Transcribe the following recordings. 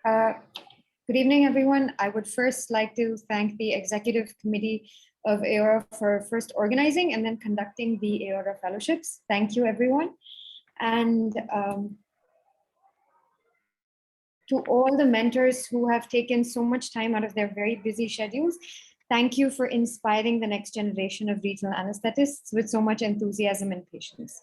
Uh, Good evening, everyone. I would first like to thank the Executive Committee of AORA for first organizing and then conducting the AORA fellowships. Thank you, everyone. And to all the mentors who have taken so much time out of their very busy schedules, thank you for inspiring the next generation of regional anesthetists with so much enthusiasm and patience.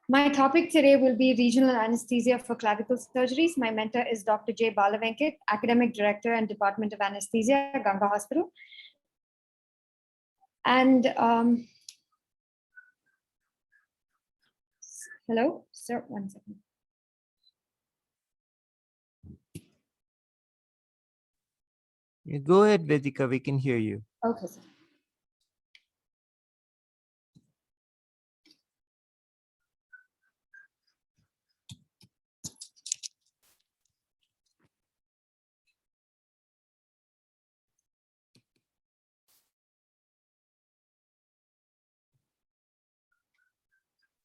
My topic today will be regional anesthesia for clavicle surgeries. My mentor is Dr. J. Balavenkat, Academic Director and Department of Anesthesia, Ganga Hospital. And hello, sir, 1 second. Go ahead, Vedhika, we can hear you. Okay, sir.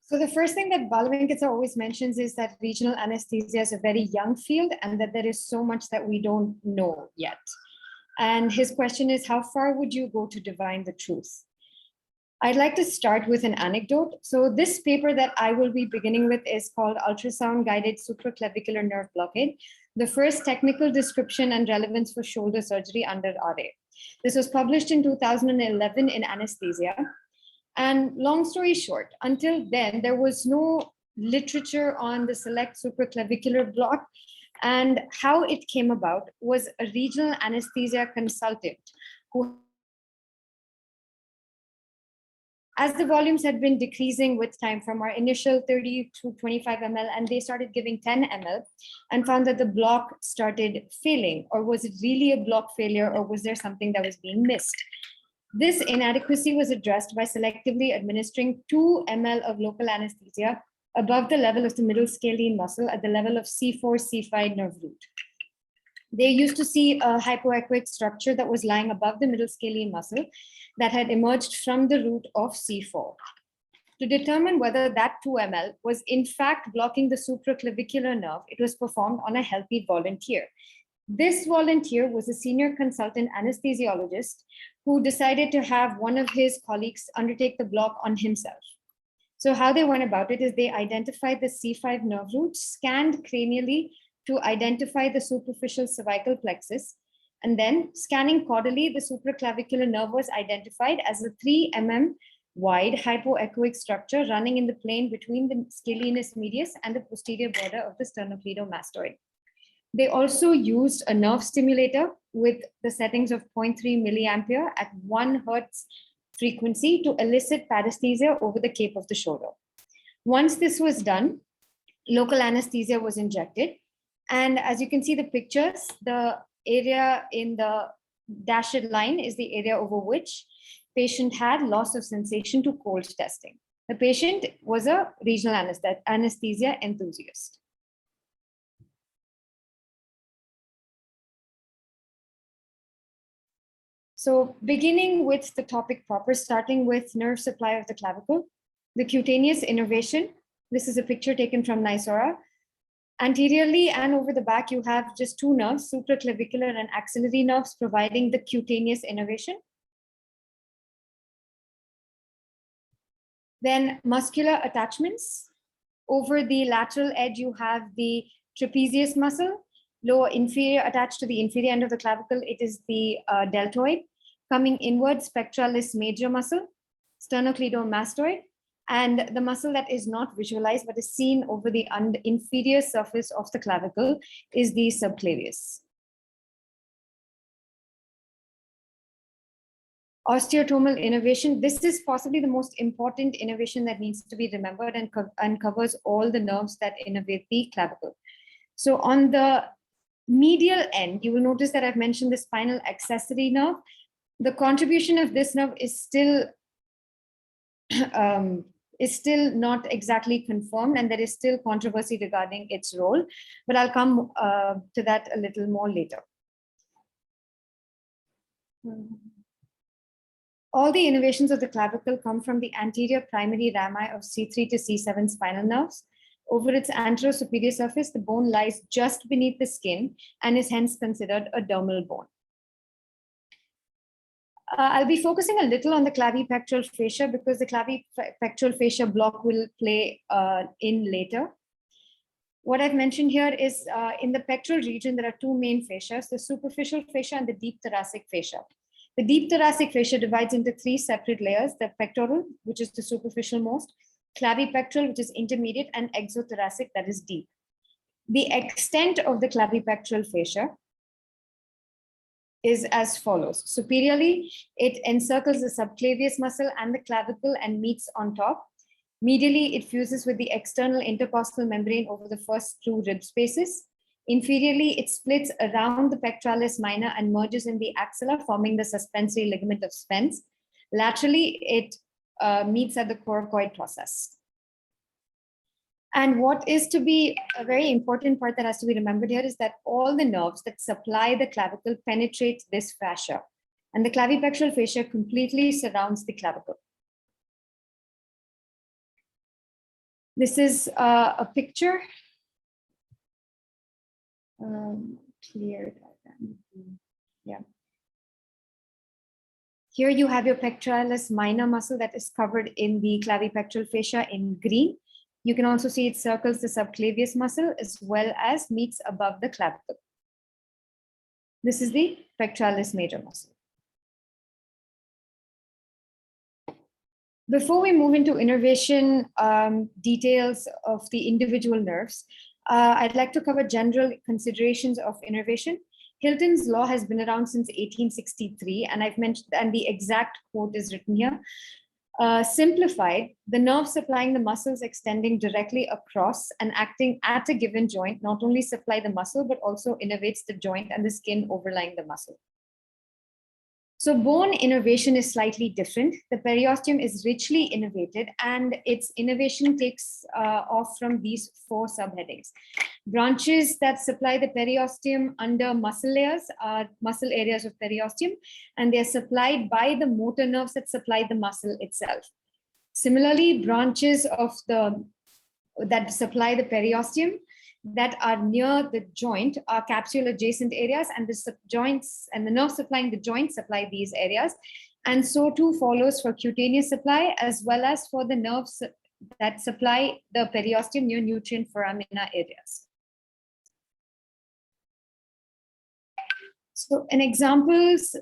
So the first thing that Balavenkat always mentions is that regional anesthesia is a very young field and that there is so much that we don't know yet. And his question is, how far would you go to divine the truth? I'd like to start with an anecdote. So this paper that I will be beginning with is called Ultrasound Guided Supraclavicular Nerve Blockade, the first technical description and relevance for shoulder surgery under RA. This was published in 2011 in Anesthesia. And long story short, until then, there was no literature on the select supraclavicular block. And how it came about was a regional anesthesia consultant who, as the volumes had been decreasing with time from our initial 30 to 25 ml, and they started giving 10 ml and found that the block started failing. Or was it really a block failure, or was there something that was being missed? This inadequacy was addressed by selectively administering 2 ml of local anesthesia above the level of the middle scalene muscle at the level of C4, C5 nerve root. They used to see a hypoechoic structure that was lying above the middle scalene muscle that had emerged from the root of C4. To determine whether that 2 ml was in fact blocking the supraclavicular nerve, it was performed on a healthy volunteer. This volunteer was a senior consultant anesthesiologist who decided to have one of his colleagues undertake the block on himself. So how they went about it is they identified the C5 nerve root, scanned cranially to identify the superficial cervical plexus, and then scanning caudally, the supraclavicular nerve was identified as a 3 mm wide hypoechoic structure running in the plane between the scalenus medius and the posterior border of the sternocleidomastoid. They also used a nerve stimulator with the settings of 0.3 milliampere at 1 hertz frequency to elicit paresthesia over the cape of the shoulder. Once this was done, local anesthesia was injected. And as you can see the pictures, the area in the dashed line is the area over which patient had loss of sensation to cold testing. The patient was a regional anesthesia enthusiast. So beginning with the topic proper, starting with nerve supply of the clavicle, the cutaneous innervation. This is a picture taken from AORA. Anteriorly and over the back, you have just 2 nerves, supraclavicular and axillary nerves, providing the cutaneous innervation. Then muscular attachments. Over the lateral edge, you have the trapezius muscle. Lower inferior, attached to the inferior end of the clavicle, it is the deltoid. Coming inwards, pectoralis major muscle, sternocleidomastoid, and the muscle that is not visualized but is seen over the inferior surface of the clavicle is the subclavius. Osteotomal innervation. This is possibly the most important innervation that needs to be remembered and covers all the nerves that innervate the clavicle. So on the medial end, you will notice that I've mentioned the spinal accessory nerve. The contribution of this nerve is still not exactly confirmed, and there is still controversy regarding its role, but I'll come to that a little more later. All the innervations of the clavicle come from the anterior primary rami of C3 to C7 spinal nerves. Over its anterosuperior surface, the bone lies just beneath the skin and is hence considered a dermal bone. I'll be focusing a little on the clavipectoral fascia because the clavipectoral fascia block will play in later. What I've mentioned here is in the pectoral region, there are two main fascias, the superficial fascia and the deep thoracic fascia. The deep thoracic fascia divides into three separate layers, the pectoral, which is the superficial most, clavipectoral, which is intermediate, and exothoracic, that is deep. The extent of the clavipectoral fascia is as follows. Superiorly, it encircles the subclavius muscle and the clavicle and meets on top. Medially, it fuses with the external intercostal membrane over the first two rib spaces. Inferiorly, it splits around the pectoralis minor and merges in the axilla, forming the suspensory ligament of Spence. Laterally, it meets at the coracoid process. And what is to be a very important part that has to be remembered here is that all the nerves that supply the clavicle penetrate this fascia, and the clavipectoral fascia completely surrounds the clavicle. This is a picture. Clear diagram. Yeah. Here you have your pectoralis minor muscle that is covered in the clavipectoral fascia in green. You can also see it circles the subclavius muscle as well as meets above the clavicle. This is the pectoralis major muscle. Before we move into innervation details of the individual nerves, I'd like to cover general considerations of innervation. Hilton's law has been around since 1863, and I've mentioned, and the exact quote is written here. Simplified, the nerve supplying the muscles extending directly across and acting at a given joint not only supply the muscle, but also innervates the joint and the skin overlying the muscle. So bone innervation is slightly different. The periosteum is richly innervated and its innervation takes off from these four subheadings. Branches that supply the periosteum under muscle layers are muscle areas of periosteum, and they're supplied by the motor nerves that supply the muscle itself. Similarly, branches of that supply the periosteum that are near the joint are capsule adjacent areas, and the joints and the nerves supplying the joint supply these areas. And so too follows for cutaneous supply as well as for the nerves that supply the periosteum near nutrient foramina areas. So an examples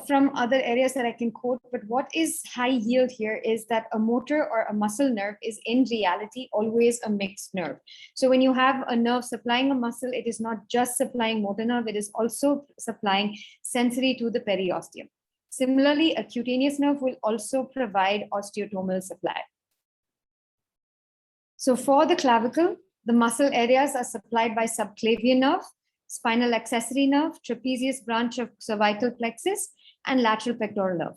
from other areas that I can quote, but what is high yield here is that a motor or a muscle nerve is in reality always a mixed nerve. So when you have a nerve supplying a muscle, it is not just supplying motor nerve, it is also supplying sensory to the periosteum. Similarly, a cutaneous nerve will also provide osteotomal supply. So for the clavicle, the muscle areas are supplied by subclavian nerve, spinal accessory nerve, trapezius branch of cervical plexus, and lateral pectoral nerve.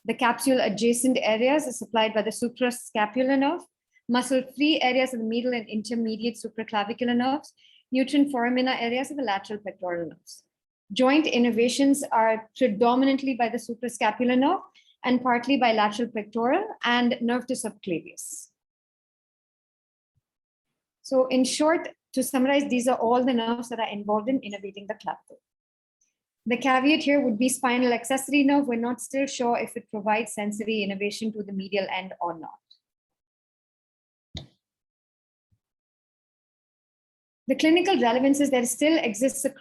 The capsule adjacent areas are supplied by the suprascapular nerve, muscle-free areas of the medial and intermediate supraclavicular nerves, nutrient foramina areas of the lateral pectoral nerves. Joint innervations are predominantly by the suprascapular nerve and partly by lateral pectoral and nerve to subclavius. So in short, to summarize, these are all the nerves that are involved in innervating the clavicle. The caveat here would be spinal accessory nerve. We're not still sure if it provides sensory innervation to the medial end or not. The clinical relevance is there still exists a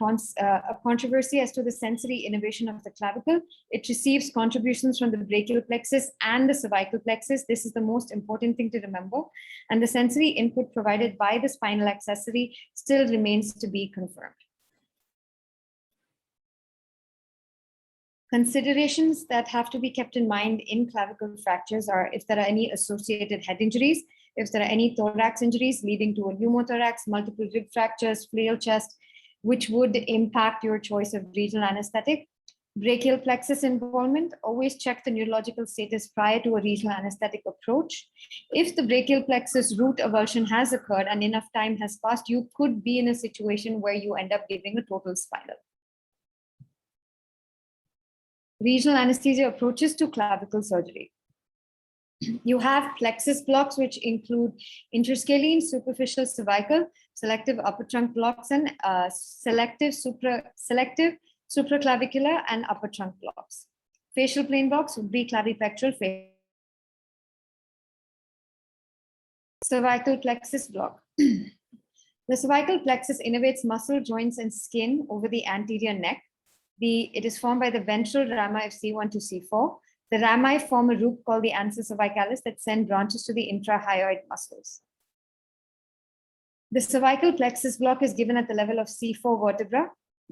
controversy as to the sensory innervation of the clavicle. It receives contributions from the brachial plexus and the cervical plexus. This is the most important thing to remember. And the sensory input provided by the spinal accessory still remains to be confirmed. Considerations that have to be kept in mind in clavicle fractures are if there are any associated head injuries, if there are any thorax injuries leading to a pneumothorax, multiple rib fractures, flail chest, which would impact your choice of regional anesthetic. Brachial plexus involvement, always check the neurological status prior to a regional anesthetic approach. If the brachial plexus root avulsion has occurred and enough time has passed, you could be in a situation where you end up giving a total spinal. Regional anesthesia approaches to clavicle surgery. You have plexus blocks, which include interscalene, superficial cervical, selective upper trunk blocks, and selective supraclavicular and upper trunk blocks. Facial plane blocks would be clavipectoral, cervical plexus block. The cervical plexus innervates muscle, joints, and skin over the anterior neck. It is formed by the ventral rami of C1 to C4. The rami form a root called the ansa cervicalis that send branches to the intrahyoid muscles. The cervical plexus block is given at the level of C4 vertebra.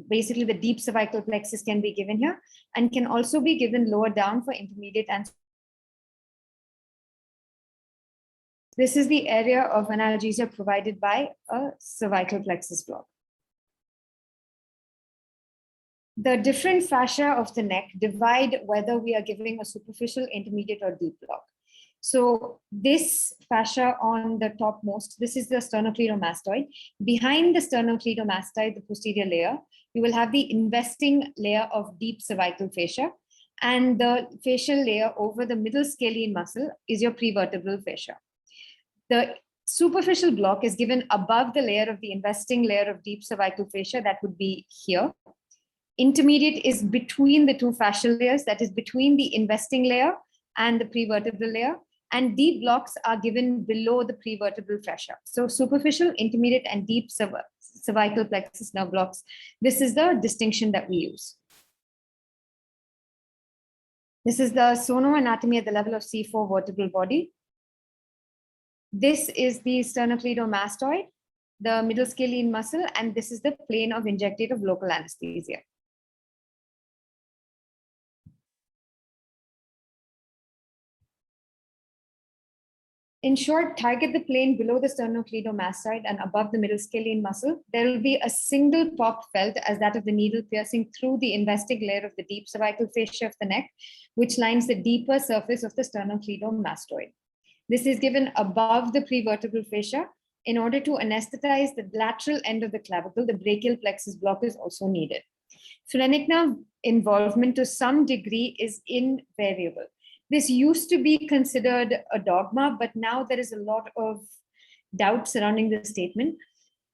Basically, the deep cervical plexus can be given here and can also be given lower down for intermediate and this is the area of analgesia provided by a cervical plexus block. The different fascia of the neck divide whether we are giving a superficial, intermediate, or deep block. So this fascia on the topmost, this is the sternocleidomastoid. Behind the sternocleidomastoid, the posterior layer, you will have the investing layer of deep cervical fascia, and the facial layer over the middle scalene muscle is your prevertebral fascia. The superficial block is given above the layer of the investing layer of deep cervical fascia, that would be here. Intermediate is between the two fascial layers, that is between the investing layer and the prevertebral layer, and deep blocks are given below the prevertebral fascia. So superficial, intermediate, and deep cervical plexus nerve blocks. This is the distinction that we use. This is the sonoanatomy at the level of C4 vertebral body. This is the sternocleidomastoid, the middle scalene muscle, and this is the plane of injectative local anesthesia. In short, target the plane below the sternocleidomastoid and above the middle scalene muscle. There will be a single pop felt as that of the needle piercing through the investing layer of the deep cervical fascia of the neck, which lines the deeper surface of the sternocleidomastoid. This is given above the prevertebral fascia. In order to anesthetize the lateral end of the clavicle, the brachial plexus block is also needed. Phrenic nerve involvement to some degree is invariable. This used to be considered a dogma, but now there is a lot of doubt surrounding this statement.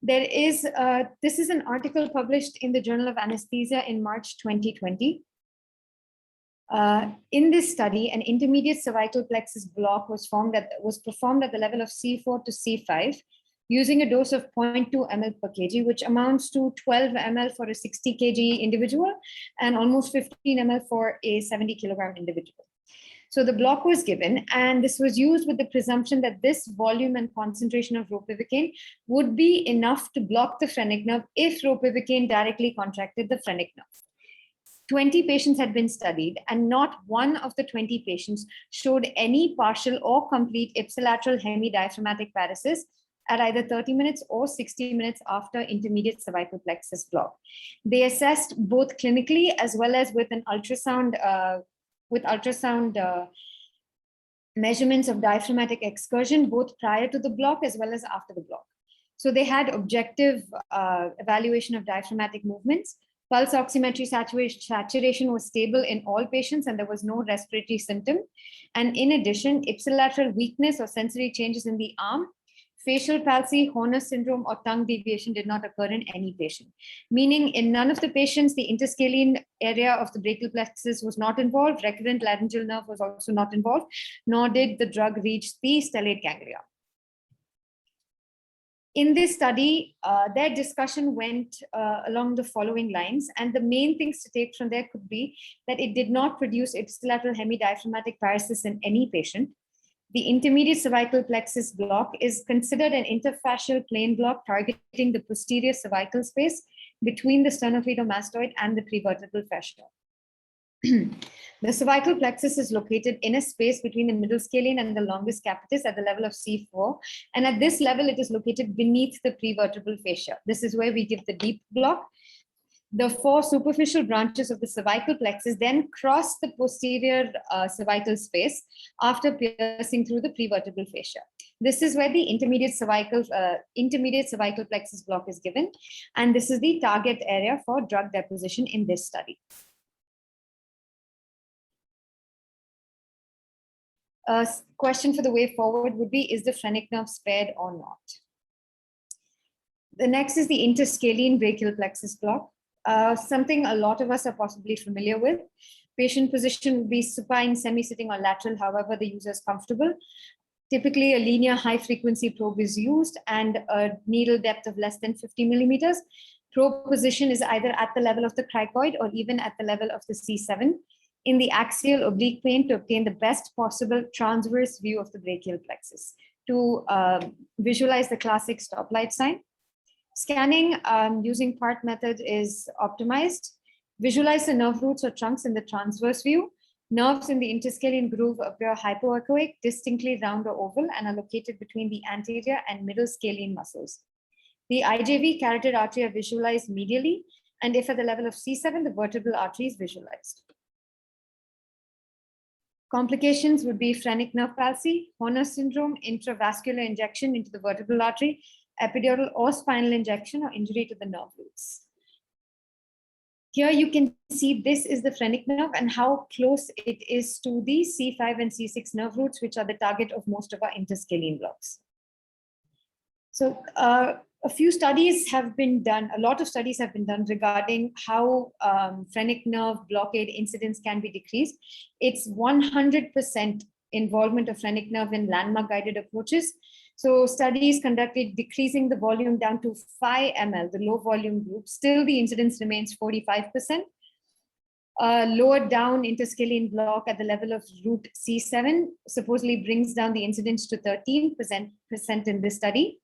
This is an article published in the Journal of Anesthesia in March 2020. In this study, an intermediate cervical plexus block was performed at the level of C4 to C5 using a dose of 0.2 ml per kg, which amounts to 12 ml for a 60 kg individual and almost 15 ml for a 70 kilogram individual. So the block was given, and this was used with the presumption that this volume and concentration of ropivacaine would be enough to block the phrenic nerve if ropivacaine directly contracted the phrenic nerve. 20 patients had been studied, and not one of the 20 patients showed any partial or complete ipsilateral hemidiaphragmatic paresis at either 30 minutes or 60 minutes after intermediate cervical plexus block. They assessed both clinically as well as with an ultrasound measurements of diaphragmatic excursion, both prior to the block as well as after the block. So they had objective evaluation of diaphragmatic movements. Pulse oximetry saturation was stable in all patients, and there was no respiratory symptom. And in addition, ipsilateral weakness or sensory changes in the arm, facial palsy, Horner syndrome, or tongue deviation did not occur in any patient. Meaning in none of the patients, the interscalene area of the brachial plexus was not involved, recurrent laryngeal nerve was also not involved, nor did the drug reach the stellate ganglia. In this study, their discussion went along the following lines, and the main things to take from there could be that it did not produce ipsilateral hemidiaphragmatic paresis in any patient. The intermediate cervical plexus block is considered an interfascial plane block targeting the posterior cervical space between the sternocleidomastoid and the prevertebral fascia. The cervical plexus is located in a space between the middle scalene and the longus capitis at the level of C4. And at this level, it is located beneath the prevertebral fascia. This is where we give the deep block. The four superficial branches of the cervical plexus then cross the posterior cervical space after piercing through the prevertebral fascia. This is where the intermediate cervical plexus block is given. And this is the target area for drug deposition in this study. Question for the way forward would be, is the phrenic nerve spared or not? The next is the interscalene brachial plexus block, something a lot of us are possibly familiar with. Patient position would be supine, semi-sitting, or lateral, however the user is comfortable. Typically, a linear high-frequency probe is used and a needle depth of less than 50 millimeters. Probe position is either at the level of the cricoid or even at the level of the C7 in the axial oblique plane to obtain the best possible transverse view of the brachial plexus. To visualize the classic stoplight sign. Scanning using PART method is optimized. Visualize the nerve roots or trunks in the transverse view. Nerves in the interscalene groove appear hypoechoic, distinctly round or oval, and are located between the anterior and middle scalene muscles. The IJV carotid artery are visualized medially, and if at the level of C7, the vertebral artery is visualized. Complications would be phrenic nerve palsy, Horner syndrome, intravascular injection into the vertebral artery, epidural or spinal injection, or injury to the nerve roots. Here you can see this is the phrenic nerve and how close it is to the C5 and C6 nerve roots, which are the target of most of our interscalene blocks. So a few studies have been done, a lot of studies have been done regarding how phrenic nerve blockade incidence can be decreased. It's 100% involvement of phrenic nerve in landmark guided approaches. So studies conducted decreasing the volume down to 5 ml, the low volume group. Still the incidence remains 45%. Lower down interscalene block at the level of root C7 supposedly brings down the incidence to 13% in this study.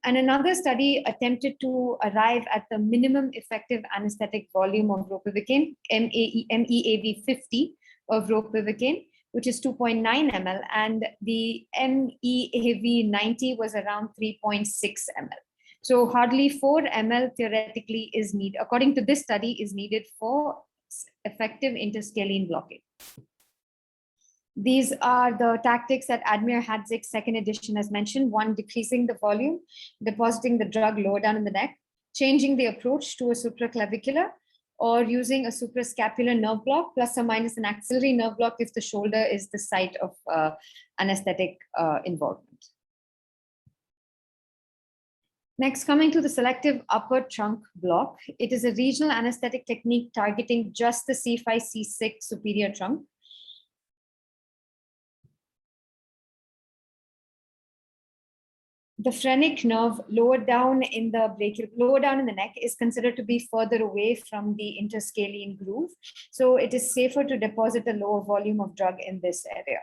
And another study attempted to arrive at the minimum effective anesthetic volume of ropivacaine, MEAV 50 of ropivacaine, which is 2.9 ml, and the MEAV 90 was around 3.6 ml. So hardly 4 ml theoretically is needed, according to this study, is needed for effective interscalene blockade. These are the tactics that Admir Hadzik's second edition has mentioned. One, decreasing the volume, depositing the drug lower down in the neck, changing the approach to a supraclavicular, or using a suprascapular nerve block, plus or minus an axillary nerve block if the shoulder is the site of anesthetic involvement. Next, coming to the selective upper trunk block. It is a regional anesthetic technique targeting just the C5, C6 superior trunk. The phrenic nerve lower down in the brachial, lower down in the neck is considered to be further away from the interscalene groove. So it is safer to deposit a lower volume of drug in this area.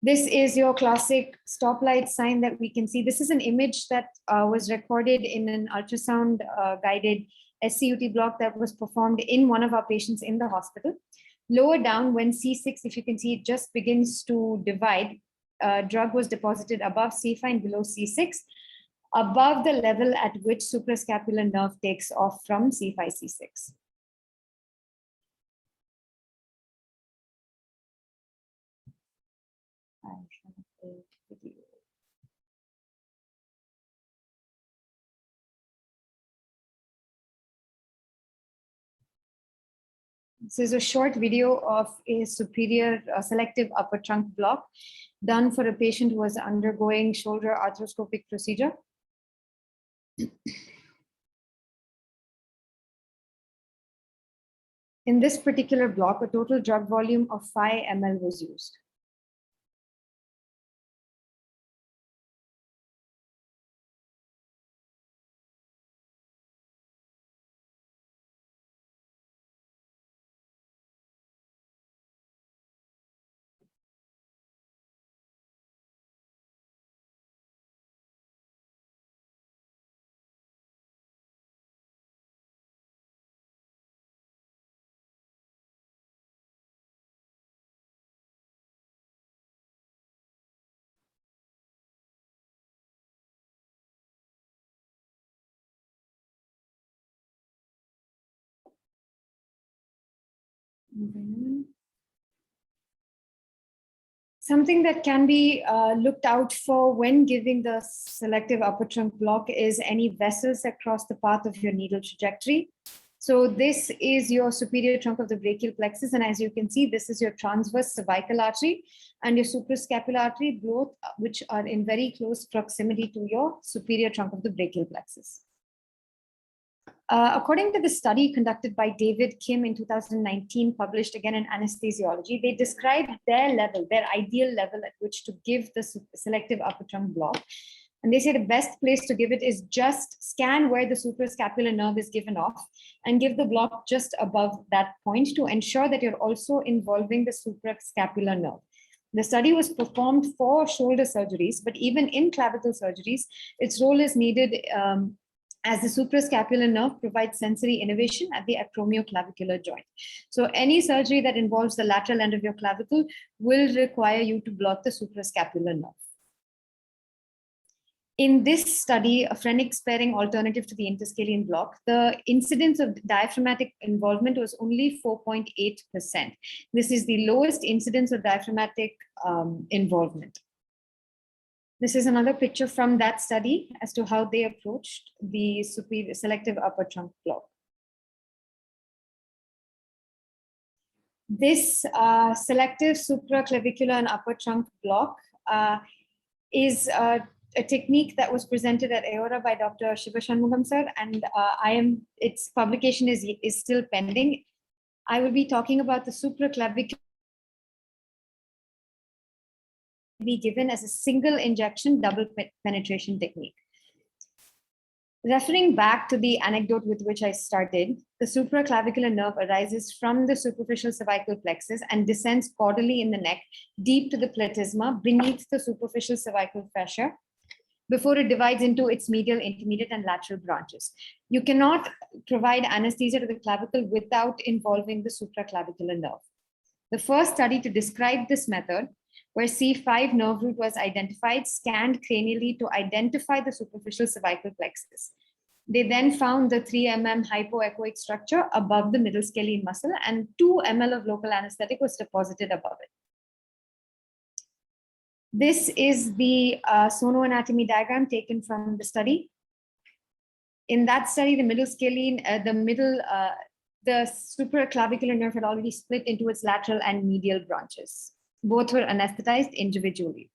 This is your classic stoplight sign that we can see. This is an image that was recorded in an ultrasound guided SCUT block that was performed in one of our patients in the hospital. Lower down when C6, if you can see, it just begins to divide. Drug was deposited above C5 and below C6, above the level at which suprascapular nerve takes off from C5, C6. This is a short video of a superior selective upper trunk block done for a patient who was undergoing shoulder arthroscopic procedure. In this particular block, a total drug volume of 5 ml was used. Something that can be looked out for when giving the selective upper trunk block is any vessels that cross the path of your needle trajectory. So this is your superior trunk of the brachial plexus. And as you can see, this is your transverse cervical artery and your suprascapular artery, both which are in very close proximity to your superior trunk of the brachial plexus. According to the study conducted by David Kim in 2019, published again in Anesthesiology, they described their level, their ideal level at which to give the selective upper trunk block. And they say the best place to give it is just scan where the suprascapular nerve is given off and give the block just above that point to ensure that you're also involving the suprascapular nerve. The study was performed for shoulder surgeries, but even in clavicle surgeries, its role is needed as the suprascapular nerve provides sensory innervation at the acromioclavicular joint. So any surgery that involves the lateral end of your clavicle will require you to block the suprascapular nerve. In this study, a phrenic sparing alternative to the interscalene block, the incidence of diaphragmatic involvement was only 4.8%. This is the lowest incidence of diaphragmatic involvement. This is another picture from that study as to how they approached the selective upper trunk block. This selective supraclavicular and upper trunk block is a technique that was presented at AORA by Dr. Shiva Shanmugam sir, and its publication is still pending. I will be talking about the supraclavicular be given as a single injection double penetration technique. Referring back to the anecdote with which I started, the supraclavicular nerve arises from the superficial cervical plexus and descends caudally in the neck deep to the platysma beneath the superficial cervical fascia before it divides into its medial, intermediate, and lateral branches. You cannot provide anesthesia to the clavicle without involving the supraclavicular nerve. The first study to describe this method, where C5 nerve root was identified, scanned cranially to identify the superficial cervical plexus. They then found the 3 mm hypoechoic structure above the middle scalene muscle, and 2 ml of local anesthetic was deposited above it. This is the sonoanatomy diagram taken from the study. In that study, the middle scalene, the supraclavicular nerve had already split into its lateral and medial branches. Both were anesthetized individually.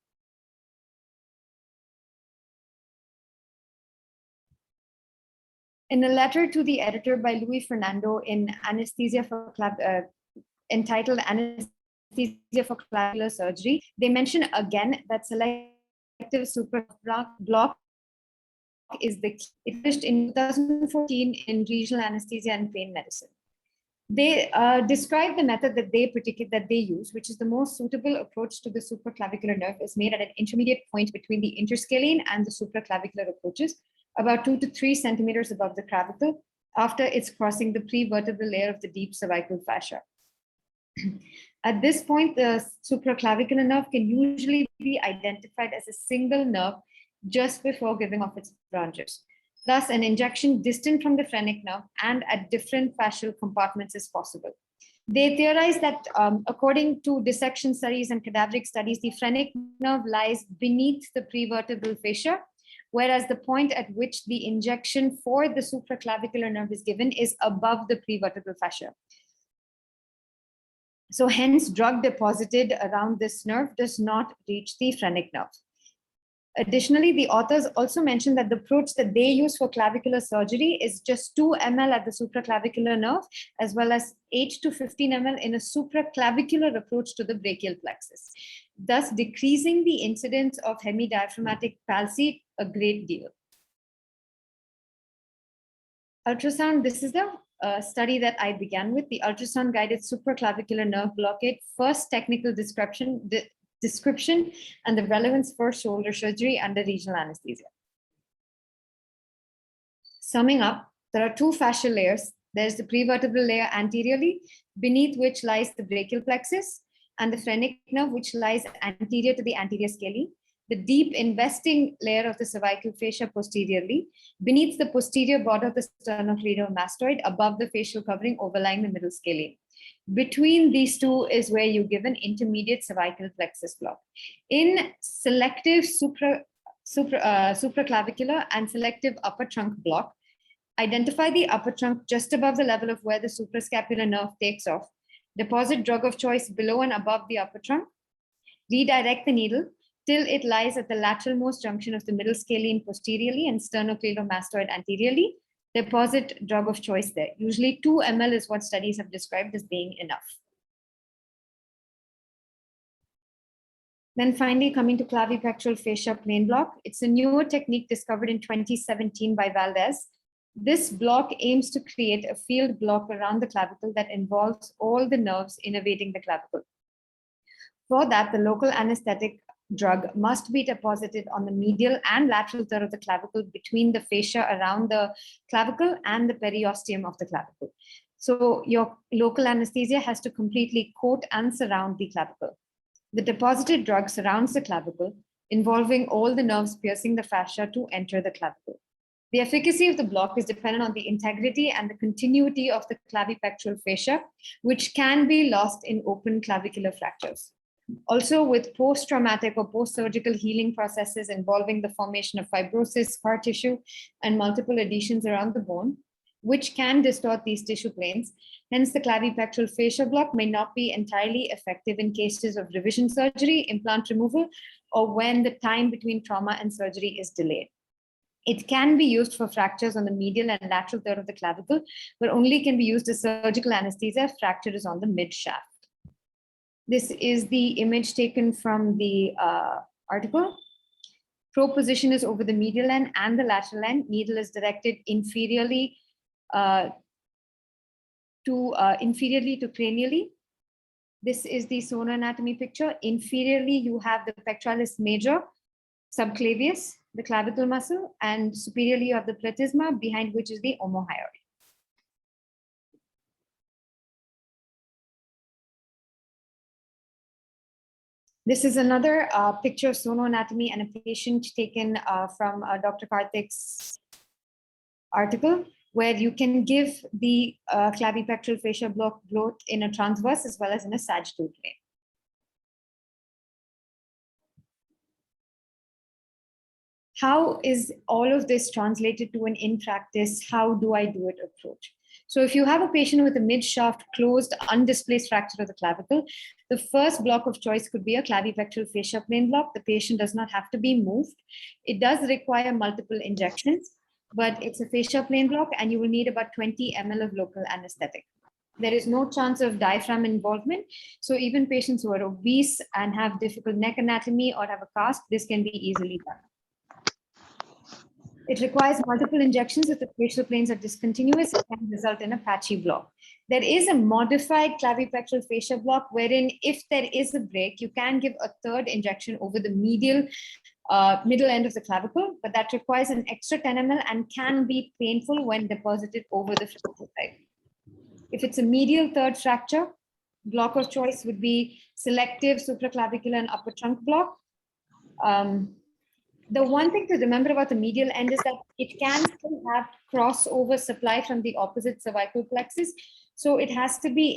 In a letter to the editor by Louis Fernando in Anesthesia for entitled Anesthesia for Clavicular Surgery, they mention again that selective suprablock is the key. It published in 2014 in Regional Anesthesia and Pain Medicine. They describe the method that they use, which is the most suitable approach to the supraclavicular nerve, is made at an intermediate point between the interscalene and the supraclavicular approaches, about 2 to 3 centimeters above the clavicle, after it's crossing the prevertebral layer of the deep cervical fascia. At this point, the supraclavicular nerve can usually be identified as a single nerve just before giving off its branches. Thus, an injection distant from the phrenic nerve and at different fascial compartments is possible. They theorize that according to dissection studies and cadaveric studies, the phrenic nerve lies beneath the prevertebral fascia, whereas the point at which the injection for the supraclavicular nerve is given is above the prevertebral fascia. So hence, drug deposited around this nerve does not reach the phrenic nerve. Additionally, the authors also mentioned that the approach that they use for clavicular surgery is just 2 ml at the supraclavicular nerve, as well as 8 to 15 ml in a supraclavicular approach to the brachial plexus, thus decreasing the incidence of hemidiaphragmatic palsy a great deal. Ultrasound, this is the study that I began with, the ultrasound-guided supraclavicular nerve blockade, first technical description and the relevance for shoulder surgery under regional anesthesia. Summing up, there are 2 fascial layers. There's the prevertebral layer anteriorly, beneath which lies the brachial plexus, and the phrenic nerve, which lies anterior to the anterior scalene. The deep investing layer of the cervical fascia posteriorly, beneath the posterior border of the sternocleidomastoid, above the facial covering overlying the middle scalene. Between these two is where you give an intermediate cervical plexus block. In selective supraclavicular and selective upper trunk block, Identify the upper trunk just above the level of where the suprascapular nerve takes off. Deposit drug of choice below and above the upper trunk. Redirect the needle till it lies at the lateralmost junction of the middle scalene posteriorly and sternocleidomastoid anteriorly. Deposit drug of choice there. Usually 2 ml is what studies have described as being enough. Then finally, coming to clavipectoral fascia plane block. It's a newer technique discovered in 2017 by Valdez. This block aims to create a field block around the clavicle that involves all the nerves innervating the clavicle. For that, the local anesthetic drug must be deposited on the medial and lateral third of the clavicle between the fascia around the clavicle and the periosteum of the clavicle. So your local anesthesia has to completely coat and surround the clavicle. The deposited drug surrounds the clavicle, involving all the nerves piercing the fascia to enter the clavicle. The efficacy of the block is dependent on the integrity and the continuity of the clavipectoral fascia, which can be lost in open clavicular fractures. Also, with post-traumatic or post-surgical healing processes involving the formation of fibrosis, scar tissue, and multiple adhesions around the bone, which can distort these tissue planes. Hence, the clavipectoral fascia block may not be entirely effective in cases of revision surgery, implant removal, or when the time between trauma and surgery is delayed. It can be used for fractures on the medial and lateral third of the clavicle, but only can be used as surgical anesthesia if fracture is on the mid shaft. This is the image taken from the article. Probe position is over the medial end and the lateral end. Needle is directed inferiorly to cranially. This is the sonor anatomy picture. Inferiorly, you have the pectoralis major, subclavius, the clavicle muscle, and superiorly you have the platysma, behind which is the omohyoid. This is another picture of sonor anatomy and a patient taken from Dr. Karthik's article, where you can give the clavipectoral fascia block both in a transverse as well as in a sagittal plane. How is all of this translated to an in practice? How do I do it approach? So if you have a patient with a mid-shaft closed undisplaced fracture of the clavicle, the first block of choice could be a clavipectoral fascia plane block. The patient does not have to be moved. It does require multiple injections, but it's a fascia plane block and you will need about 20 ml of local anesthetic. There is no chance of diaphragm involvement. So even patients who are obese and have difficult neck anatomy or have a cast, this can be easily done. It requires multiple injections. If the facial planes are discontinuous, it can result in a patchy block. There is a modified clavipectoral fascia block wherein if there is a break, you can give a third injection over the medial middle end of the clavicle, but that requires an extra 10 ml and can be painful when deposited over the fracture site. If it's a medial third fracture, block of choice would be selective supraclavicular and upper trunk block. The one thing to remember about the medial end is that it can still have crossover supply from the opposite cervical plexus. So it has to be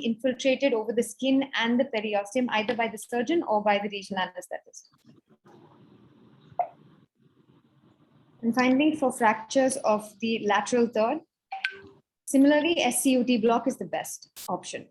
infiltrated over the skin and the periosteum, either by the surgeon or by the regional anesthetist. And finally, for fractures of the lateral third, similarly, SCUT block is the best option.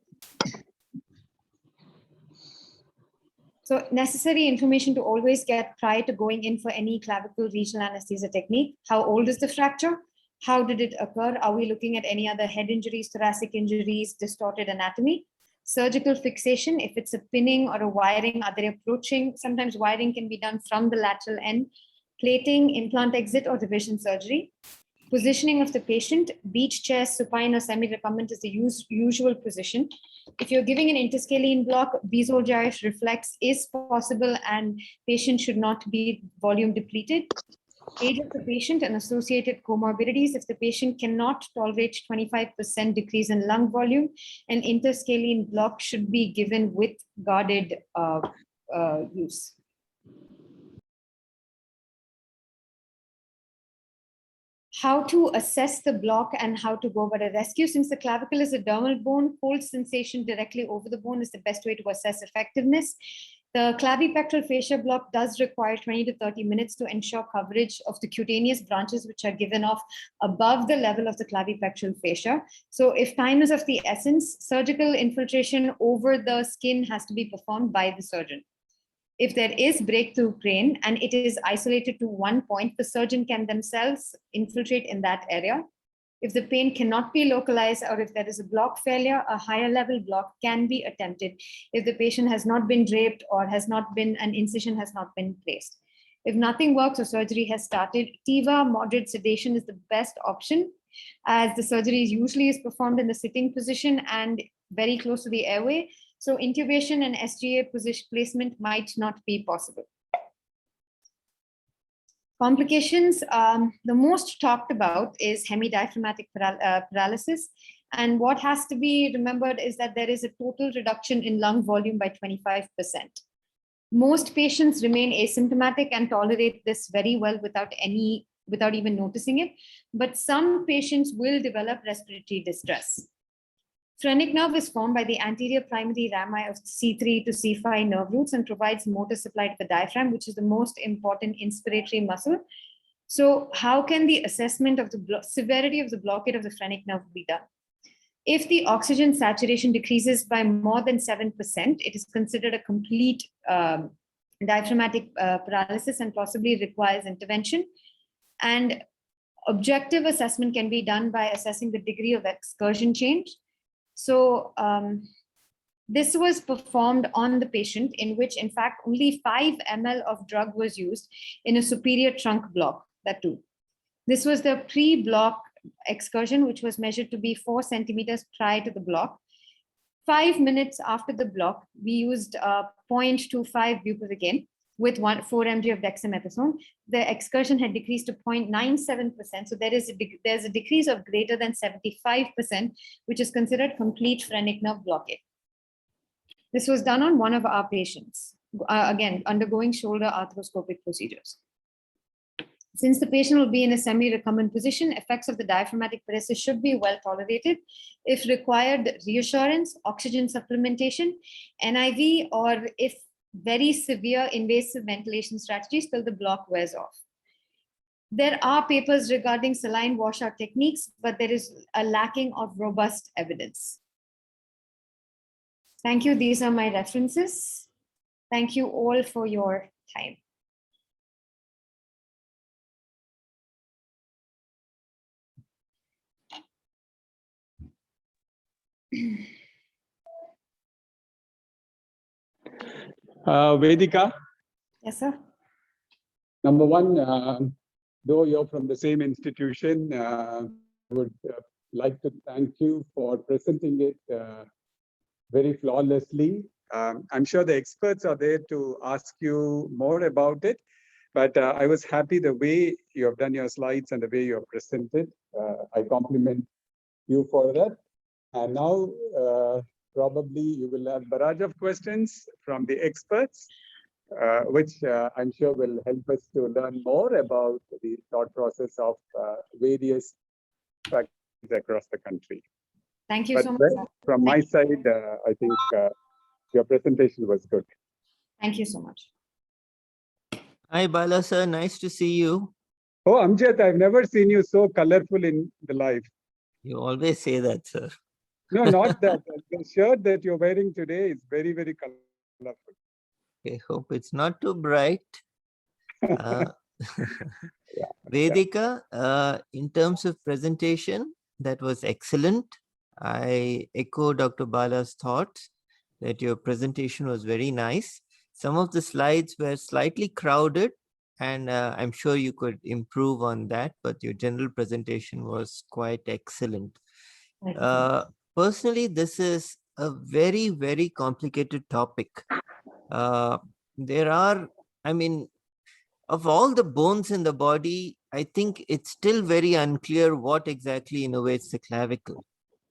So necessary information to always get prior to going in for any clavicle regional anesthesia technique. How old is the fracture? How did it occur? Are we looking at any other head injuries, thoracic injuries, distorted anatomy? Surgical fixation, if it's a pinning or a wiring, are they approaching? Sometimes wiring can be done from the lateral end. Plating, implant exit, or revision surgery. Positioning of the patient, beach chair, supine, or semi-recumbent is the usual position. If you're giving an interscalene block, basal-gyrus reflex is possible and patient should not be volume depleted. Age of the patient and associated comorbidities. If the patient cannot tolerate 25% decrease in lung volume, an interscalene block should be given with guarded use. How to assess the block and how to go about a rescue. Since the clavicle is a dermal bone, cold sensation directly over the bone is the best way to assess effectiveness. The clavipectoral fascia block does require 20 to 30 minutes to ensure coverage of the cutaneous branches, which are given off above the level of the clavipectoral fascia. So if time is of the essence, surgical infiltration over the skin has to be performed by the surgeon. If there is breakthrough pain and it is isolated to one point, the surgeon can themselves infiltrate in that area. If the pain cannot be localized or if there is a block failure, a higher level block can be attempted if the patient has not been draped or an incision has not been placed. If nothing works or surgery has started, TIVA moderate sedation is the best option, as the surgery usually is performed in the sitting position and very close to the airway. So intubation and SGA position placement might not be possible. Complications, the most talked about is hemidiaphragmatic paralysis. And what has to be remembered is that there is a total reduction in lung volume by 25%. Most patients remain asymptomatic and tolerate this very well without even noticing it. But some patients will develop respiratory distress. Phrenic nerve is formed by the anterior primary rami of C3 to C5 nerve roots and provides motor supply to the diaphragm, which is the most important inspiratory muscle. So how can the assessment of the severity of the blockade of the phrenic nerve be done? If the oxygen saturation decreases by more than 7%, it is considered a complete diaphragmatic paralysis and possibly requires intervention. And objective assessment can be done by assessing the degree of excursion change. So this was performed on the patient, in which, in fact, only 5 ml of drug was used in a superior trunk block, that too. This was the pre-block excursion, which was measured to be 4 centimeters prior to the block. 5 minutes after the block, we used 0.25 bupivacaine with 4 mg of dexamethasone. The excursion had decreased to 0.97%. So there's a decrease of greater than 75%, which is considered complete phrenic nerve blockade. This was done on one of our patients, again, undergoing shoulder arthroscopic procedures. Since the patient will be in a semi-recumbent position, effects of the diaphragmatic paresis should be well tolerated. If required, reassurance, oxygen supplementation, NIV, or if very severe invasive ventilation strategies till the block wears off. There are papers regarding saline washout techniques, but there is a lacking of robust evidence. Thank you. These are my references. Thank you all for your time. Vedhika? Yes, sir. Number one, though you're from the same institution, would like to thank you for presenting it very flawlessly. I'm sure the experts are there to ask you more about it, but I was happy the way you have done your slides and the way you have presented. I compliment you for that. And now, probably you will have a barrage of questions from the experts, which I'm sure will help us to learn more about the thought process of various factors across the country. Thank you so much. From my side, I think your presentation was good. Thank you so much. Hi, Bala sir. Nice to see you. Oh, Amjad, I've never seen you so colorful in the life. You always say that, sir. No, not that. The shirt that you're wearing today is very, very colorful. I hope it's not too bright. Yeah, Vedhika, in terms of presentation, that was excellent. I echo Dr. Bala's thoughts that your presentation was very nice. Some of the slides were slightly crowded, and I'm sure you could improve on that, but your general presentation was quite excellent. Personally, this is a very, very complicated topic. There are, I mean, of all the bones in the body, I think it's still very unclear what exactly innervates the clavicle.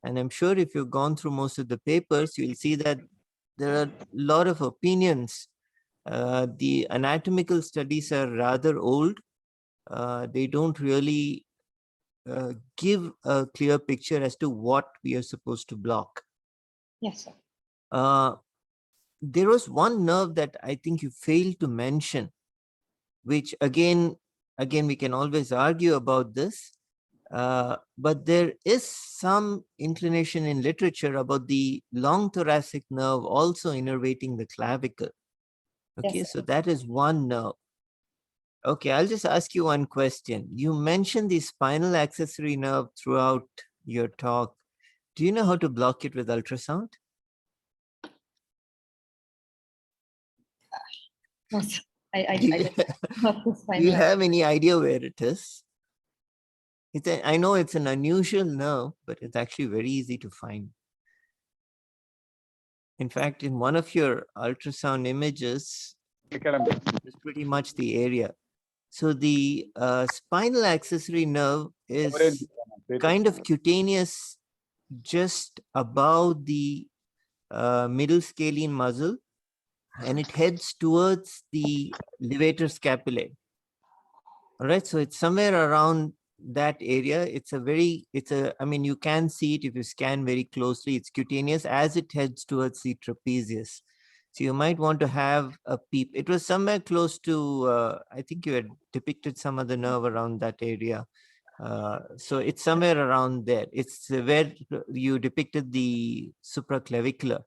And I'm sure if you've gone through most of the papers, you'll see that there are a lot of opinions. The anatomical studies are rather old. They don't really give a clear picture as to what we are supposed to block. Yes, sir. there was one nerve that I think you failed to mention, which again, we can always argue about this. But there is some inclination in literature about the long thoracic nerve also innervating the clavicle. Okay, Yes, so that is one nerve. Okay, I'll just ask you one question. You mentioned the spinal accessory nerve throughout your talk. Do you know how to block it with ultrasound? no, sir. I Do you, don't have this do you final have any idea where it is? I know it's an unusual nerve, but it's actually very easy to find. In fact, in one of your ultrasound images, it's pretty much the area. So the spinal accessory nerve is kind of cutaneous just above the middle scalene muscle, and it heads towards the levator scapulae. All right, so it's somewhere around that area. I mean, you can see it if you scan very closely. It's cutaneous as it heads towards the trapezius. So you might want to have a peep. It was somewhere close to, I think you had depicted some other nerve around that area. So it's somewhere around there. It's where you depicted the supraclavicular.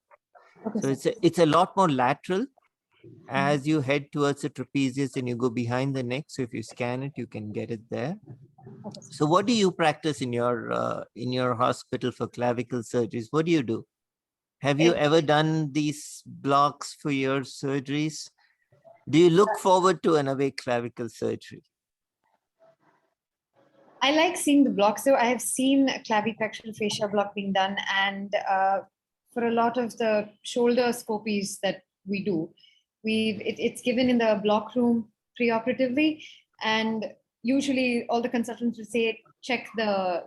Okay, So it's a lot more lateral as you head towards the trapezius and you go behind the neck. So if you scan it, you can get it there. okay. So what do you practice in your hospital for clavicle surgeries? What do you do? Have you ever done these blocks for your surgeries? Do you look forward to an awake clavicle surgery? I like seeing the block. So I have seen a clavipectoral fascia block being done, and for a lot of the shoulder scopies that we do, it's given in the block room preoperatively, and usually all the consultants will say check the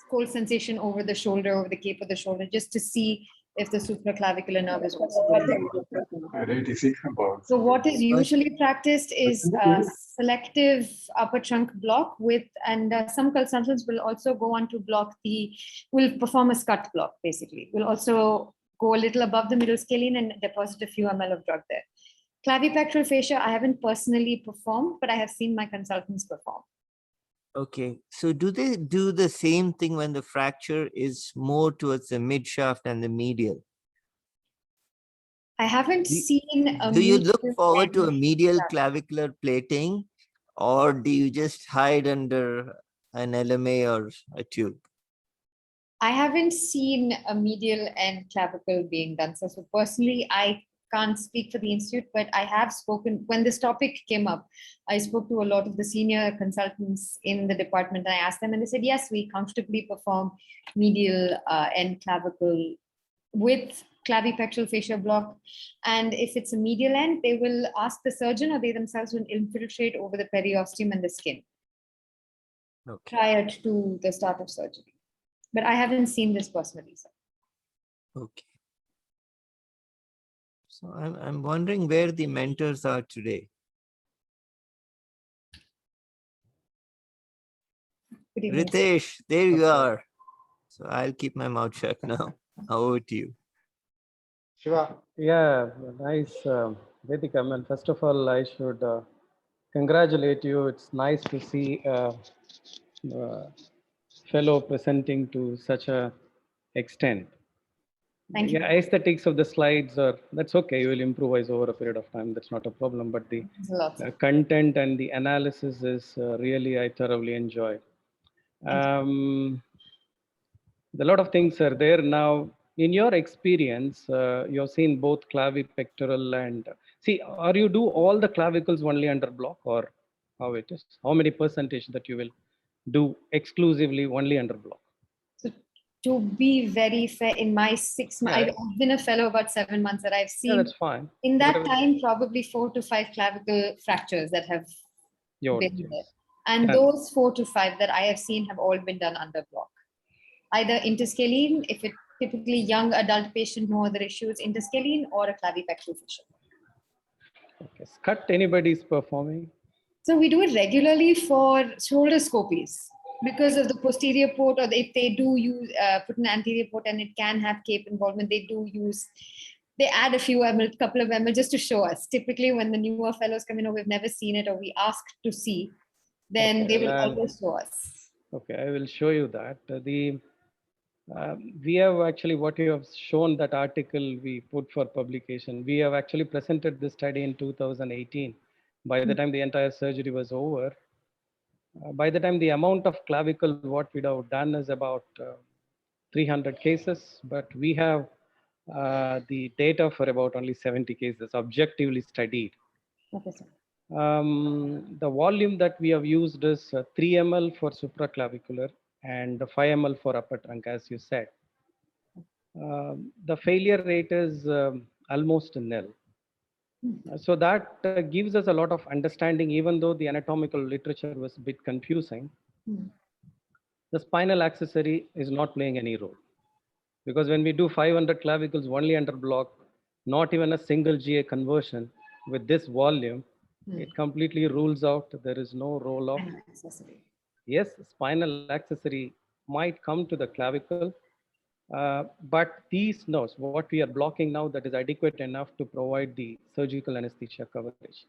cold sensation over the shoulder, over the cape of the shoulder, just to see if the supraclavicular nerve is also going. So what is usually practiced is a selective upper trunk block with, and some consultants will also go on to will perform a scut block, basically. Will also go a little above the middle scalene and deposit a few ml of drug there. Clavipectoral fascia, I haven't personally performed, but I have seen my consultants perform. Okay, so do they do the same thing when the fracture is more towards the mid shaft and the medial? I haven't seen a Do you look medial forward to a end. medial clavicular plating, or do you just hide under an LMA or a tube? I haven't seen a medial end clavicle being done. So personally, I can't speak for the institute, but I have spoken when this topic came up. I spoke to a lot of the senior consultants in the department, and I asked them, and they said, yes, we comfortably perform medial end clavicle with clavipectoral fascia block. And if it's a medial end, they will ask the surgeon, or they themselves will infiltrate over the periosteum and the skin prior to the start of surgery. But I haven't seen this personally, sir. Okay. So I'm wondering where the mentors are today. Good evening. Ritesh, there you are. So I'll keep my mouth shut now. Over to you. Shiva. Yeah, nice, Vedhika. Well, first of all, I should congratulate you. It's nice to see a fellow presenting to such a extent. Thank you. Yeah, aesthetics of the slides are, that's okay. You will improvise over a period of time. That's not a problem. But the content and the analysis is really, I thoroughly enjoy. A lot of things are there now. In your experience, you've seen both clavipectoral and are you do all the clavicles only under block, or how it is? How many percentage that you will do exclusively only under block? So to be very fair, in my 6 months, I've been a fellow about 7 months, that I've seen. Yeah, that's fine. In that time, probably 4 to 5 clavicle fractures that have been there. And those 4 to 5 that I have seen have all been done under block. Either interscalene, if it's typically young adult patient, no other issues, interscalene, or a clavipectoral fissure. Okay. Scut anybody's performing? So we do it regularly for shoulder scopies because of the posterior port, or if they do use put an anterior port and it can have cape involvement, they do use they add a few ml, couple of ml just to show us. Typically, when the newer fellows come in, or we've never seen it, or we ask to see, then Okay, they will well, always show us. okay, I will show you that. We have actually, what you have shown, that article we put for publication, we have actually presented this study in 2018. By the time the entire surgery was over, by the time the amount of clavicle, what we'd have done is about 300 cases, but we have the data for about only 70 cases, objectively studied. Okay, sir. The volume that we have used is 3 ml for supraclavicular and 5 ml for upper trunk, as you said. The failure rate is almost nil. So that gives us a lot of understanding, even though the anatomical literature was a bit confusing. The spinal accessory is not playing any role. Because when we do 500 clavicles only under block, not even a single GA conversion with this volume, it completely rules out. There is no role of, Accessory. yes, spinal accessory might come to the clavicle, but these nerves, what we are blocking now, that is adequate enough to provide the surgical anesthesia coverage.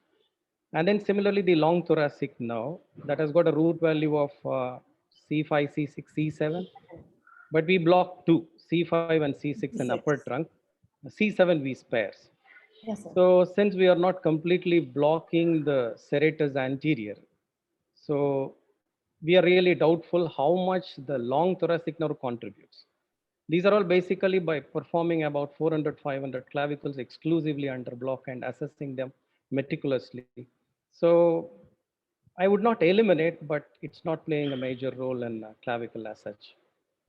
And then similarly, the long thoracic nerve that has got a root value of C5, C6, C7, but we block 2, C5 and C6 in upper trunk. C7 we spares. Yes, sir. So since we are not completely blocking the serratus anterior, so we are really doubtful how much the long thoracic nerve contributes. These are all basically by performing about 400, 500 clavicles exclusively under block and assessing them meticulously. So I would not eliminate, but it's not playing a major role in clavicle as such.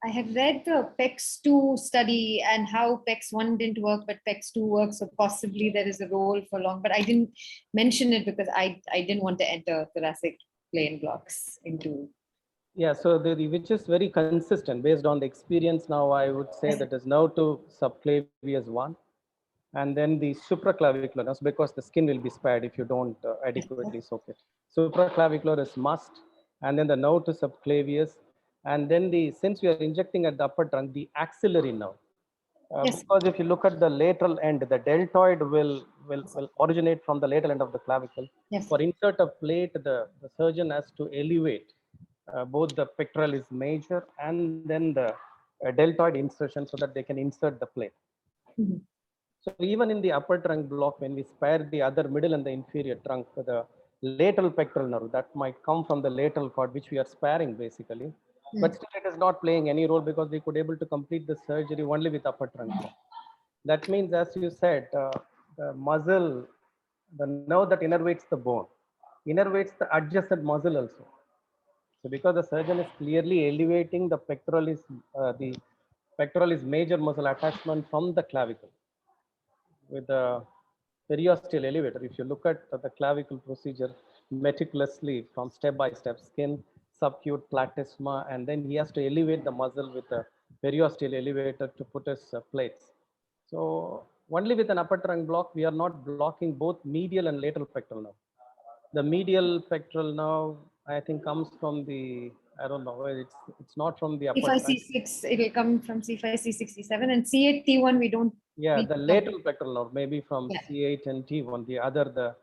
I have read the PEX2 study and how PEX1 didn't work, but PEX2 works. So possibly there is a role for long, but I didn't mention it because I didn't want to enter thoracic plane blocks into. Yeah, so which is very consistent based on the experience now, I would say that is now to subclavius 1. And then the supraclavicular, that's because the skin will be spared if you don't adequately soak it. Supraclavicular is must, and then the nerve to subclavius, and then since we are injecting at the upper trunk, the axillary nerve. Because if you look at the lateral end, the deltoid will originate from the lateral end of the clavicle. For insert of plate, the surgeon has to elevate both the pectoralis major and then the deltoid insertion so that they can insert the plate. So even in the upper trunk block, when we spare the other middle and the inferior trunk, the lateral pectoral nerve, that might come from the lateral cord, which we are sparing basically. But still it is not playing any role because we could able to complete the surgery only with upper trunk block. That means, as you said, the muscle, the nerve that innervates the bone, innervates the adjacent muscle also. So because the surgeon is clearly elevating the pectoralis major muscle attachment from the clavicle with the periosteal elevator. If you look at the clavicle procedure meticulously from step by step, skin, subacute, platysma, and then he has to elevate the muscle with a periosteal elevator to put his plates. So only with an upper trunk block, we are not blocking both medial and lateral pectoral nerve. The medial pectoral nerve, I think, comes from the, I don't know, it's not from the upper trunk. C5, C6, it will come from C5, C6, C7, and C8, T1, we don't. Yeah, the lateral pectoral nerve, maybe from C8 and T1, the other,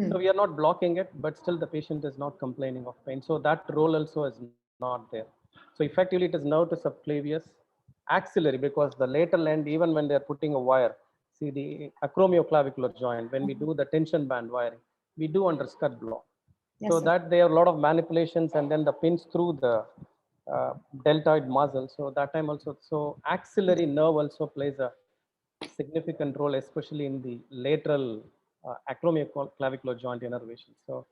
so we are not blocking it, but still the patient is not complaining of pain. So that role also is not there. So effectively it is nerve to subclavius, axillary, because the lateral end, even when they're putting a wire, see the acromioclavicular joint, when we do the tension band wiring, we do under scud block. So that there are a lot of manipulations and then the pins through the deltoid muscle. So that time also, so axillary nerve also plays a significant role, especially in the lateral acromioclavicular joint innervation. So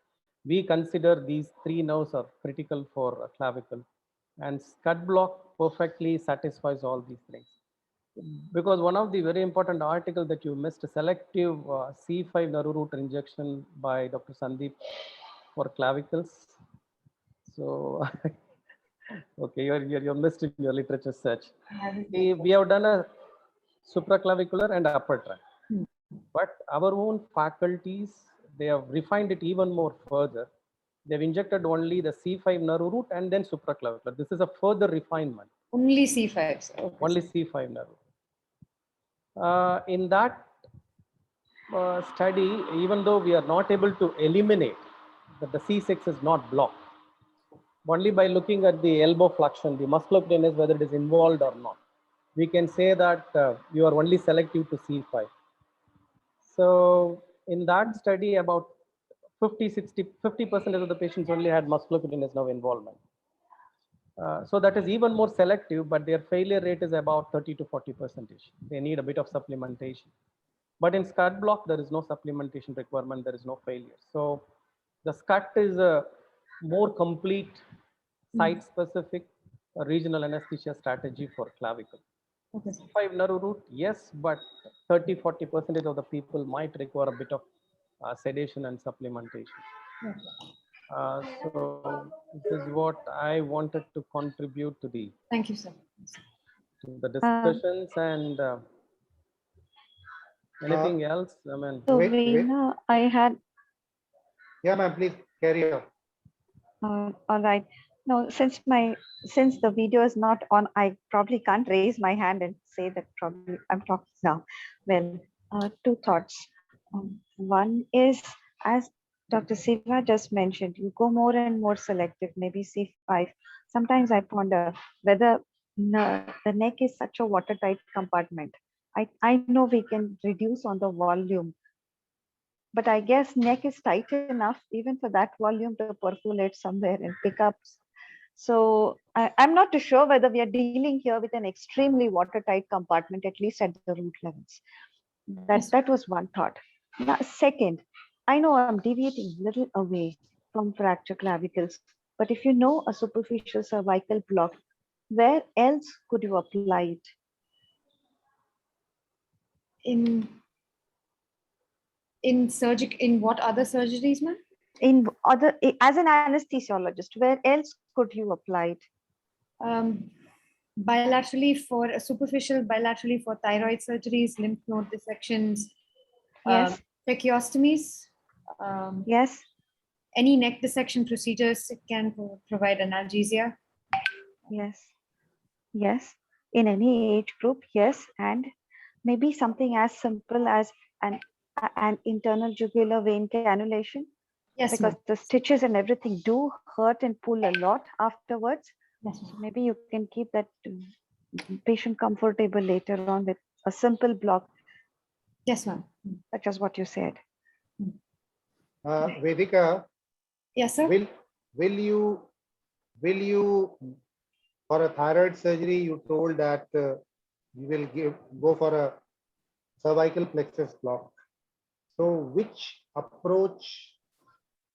we consider these 3 nerves are critical for a clavicle, and scud block perfectly satisfies all these things. Because one of the very important article that you missed, selective C5 nerve root injection by Dr. Sandeep for clavicles. So okay, you're missed in your literature search. We have done a supraclavicular and upper trunk, but our own faculties, they have refined it even more further. They've injected only the C5 nerve root and then supraclavicular. This is a further refinement. Only C5. Okay. Only C5 nerve root. In that study, even though we are not able to eliminate that the C6 is not blocked, only by looking at the elbow flexion, the musculocutaneous, whether it is involved or not, we can say that you are only selective to C5. So in that study, about 50% of the patients only had musculocutaneous nerve involvement. So that is even more selective, but their failure rate is about 30 to 40%. They need a bit of supplementation. But in SCUT block, there is no supplementation requirement, there is no failure. So the SCUT is a more complete site-specific regional anesthesia strategy for clavicle. Okay. C5 nerve root, yes, but 30-40% of the people might require a bit of sedation and supplementation. So this is what I wanted to contribute to Thank you, sir. the discussions and anything else. I mean, So Wait. Veena, I had, Yeah, ma'am, please carry on. all right. No, since the video is not on, I probably can't raise my hand and say that probably I'm talking now. Well, two thoughts. One is, as Dr. Siva just mentioned, you go more and more selective, maybe C5. Sometimes I ponder whether the neck is such a watertight compartment. I know we can reduce on the volume, but I guess neck is tight enough even for that volume to percolate somewhere and pick up. So I'm not too sure whether we are dealing here with an extremely watertight compartment, at least at the root levels. That was one thought. Now, second, I know I'm deviating a little away from fracture clavicles, but if you know a superficial cervical block, where else could you apply it? In what other surgeries, ma'am? As an anesthesiologist, where else could you apply it? Bilaterally for superficial, bilaterally for thyroid surgeries, lymph node dissections, Yes. tracheostomies, Yes. any neck dissection procedures can provide analgesia. Yes. Yes. In any age group, yes. And maybe something as simple as an internal jugular vein cannulation. Yes, Because ma'am. the stitches and everything do hurt and pull a lot afterwards. Yes, So maybe you can keep that patient comfortable later on with a simple block, yes, ma'am. such as what you said. Vedika, Yes, sir. will you for a thyroid surgery, you told that you will go for a cervical plexus block. So which approach,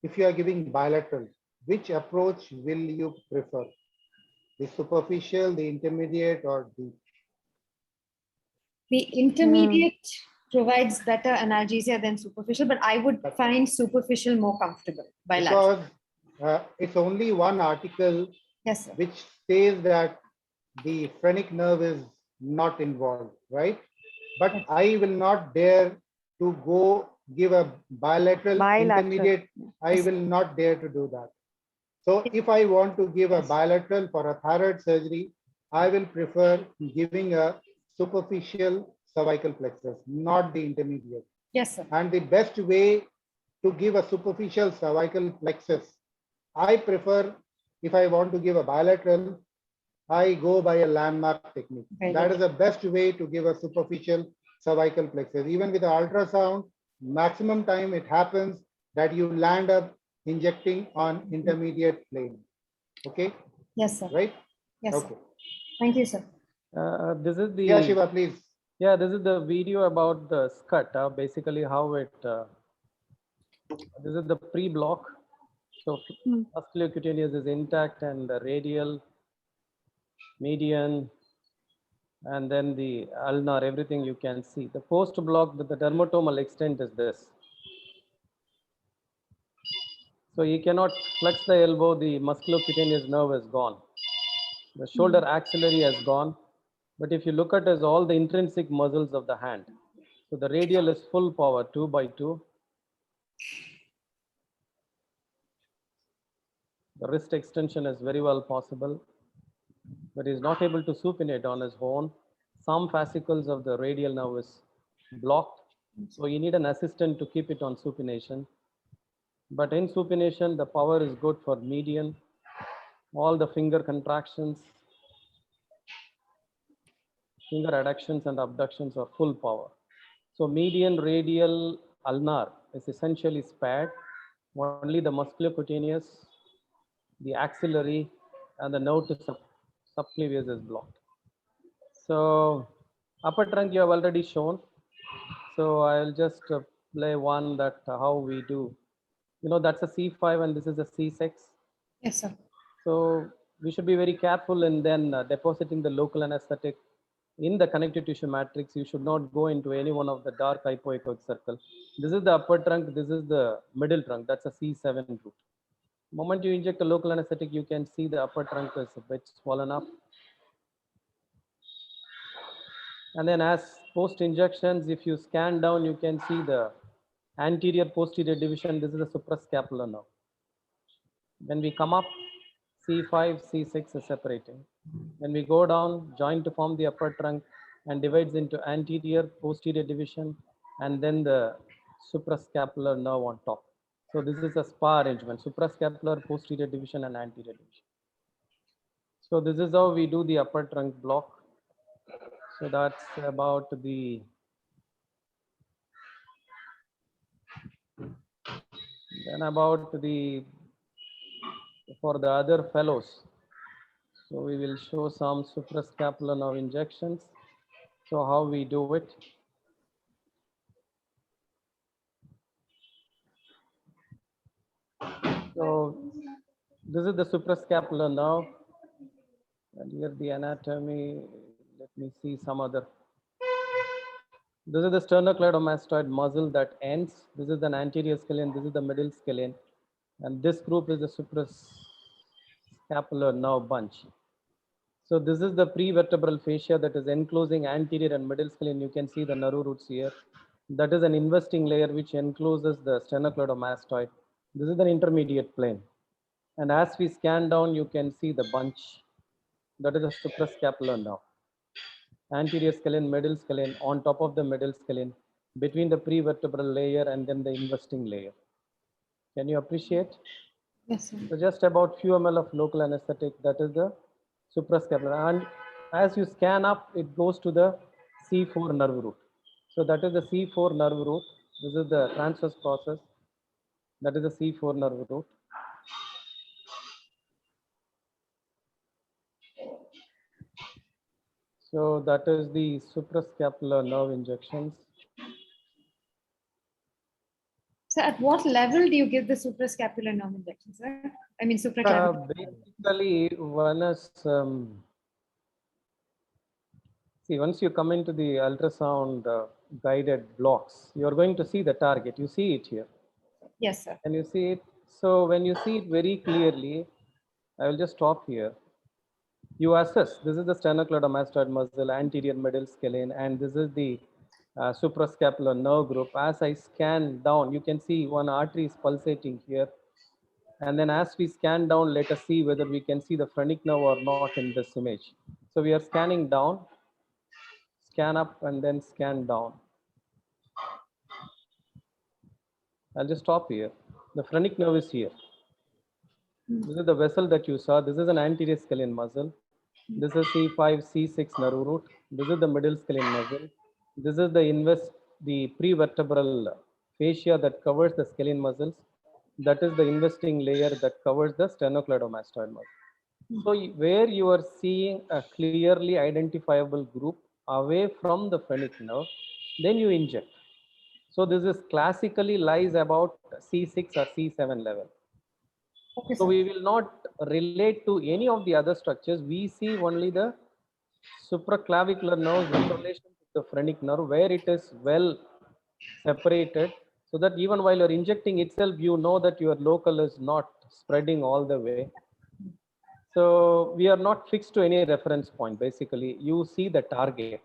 if you are giving bilateral, which approach will you prefer? The superficial, the intermediate, or deep? The intermediate provides better analgesia than superficial, but I would find superficial more comfortable. Bilateral. Because it's only one article Yes, sir. which says that the phrenic nerve is not involved, right? But I will not dare to go give a bilateral intermediate. I will not dare to do that. So if I want to give a bilateral for a thyroid surgery, I will prefer giving a superficial cervical plexus, not the intermediate. Yes, sir. And the best way to give a superficial cervical plexus, I prefer, if I want to give a bilateral, I go by a landmark technique. That is the best way to give a superficial cervical plexus. Even with ultrasound, maximum time it happens that you land up injecting on intermediate plane. Okay? Yes, sir. Right? Yes, okay. sir. Thank you, sir. this is the Yeah, Shiva, please. Yeah, this is the video about the SCUT. Basically, how it. This is the pre-block. So musculocutaneous is intact, and the radial, median, and then the ulnar, everything you can see. The post-block, the dermatomal extent is this. So you cannot flex the elbow, the musculocutaneous nerve is gone. The shoulder axillary has gone. But if you look at as all the intrinsic muscles of the hand, so the radial is full power, 2/2. The wrist extension is very well possible, but is not able to supinate on his own. Some fascicles of the radial nerve is blocked. So you need an assistant to keep it on supination. But in supination, the power is good for median. All the finger contractions, finger adductions and abductions are full power. So median, radial, ulnar is essentially spared. Only the musculocutaneous, the axillary, and the nerve to subclavius is blocked. So upper trunk you have already shown. So I'll just play one that how we do. You know, that's a C5 and this is a C6. Yes, sir. So we should be very careful in then depositing the local anesthetic in the connective tissue matrix. You should not go into any one of the dark hypoechoic circle. This is the upper trunk. This is the middle trunk. That's a C7 root. The moment you inject a local anesthetic, you can see the upper trunk is a bit swollen up. And then as post injections, if you scan down, you can see the anterior posterior division. This is the suprascapular nerve. When we come up, C5, C6 is separating. When we go down, joint to form the upper trunk and divides into anterior, posterior division, and then the suprascapular nerve on top. So this is a SPA arrangement, suprascapular, posterior division, and anterior division. So this is how we do the upper trunk block. So that's about the then about the for the other fellows. So we will show some suprascapular nerve injections. So how we do it. So this is the suprascapular nerve. And here the anatomy, let me see some other. This is the sternocleidomastoid muscle that ends. This is an anterior scalene, this is the middle scalene. And this group is the suprascapular nerve bunch. So this is the prevertebral fascia that is enclosing anterior and middle scalene. You can see the nerve roots here. That is an investing layer which encloses the sternocleidomastoid. This is an intermediate plane. And as we scan down, you can see the bunch. That is a suprascapular nerve. Anterior scalene, middle scalene, on top of the middle scalene, between the prevertebral layer and then the investing layer. Can you appreciate? Yes, sir. So just about few ml of local anesthetic, that is the suprascapular. And as you scan up, it goes to the C4 nerve root. So that is the C4 nerve root. This is the transverse process. That is the C4 nerve root. So that is the suprascapular nerve injections. So at what level do you give the suprascapular nerve injection, sir? I mean, supraclavicular. Basically, one is, see, once you come into the ultrasound guided blocks, you're going to see the target. You see it here. Yes, sir. And you see it. So when you see it very clearly, I will just stop here. You assess, this is the sternocleidomastoid muscle, anterior middle scalene, and this is the suprascapular nerve group. As I scan down, you can see one artery is pulsating here. And then as we scan down, let us see whether we can see the phrenic nerve or not in this image. So we are scanning down, scan up, and then scan down. I'll just stop here. The phrenic nerve is here. This is the vessel that you saw. This is an anterior scalene muscle. This is C5, C6 nerve root. This is the middle scalene muscle. This is the prevertebral fascia that covers the scalene muscles. That is the investing layer that covers the sternocleidomastoid muscle. So where you are seeing a clearly identifiable group away from the phrenic nerve, then you inject. So this is classically lies about C6 or C7 level. Okay, So sir. we will not relate to any of the other structures. We see only the supraclavicular nerves in relation to the phrenic nerve where it is well separated, so that even while you're injecting itself, you know that your local is not spreading all the way. So we are not fixed to any reference point. Basically, you see the target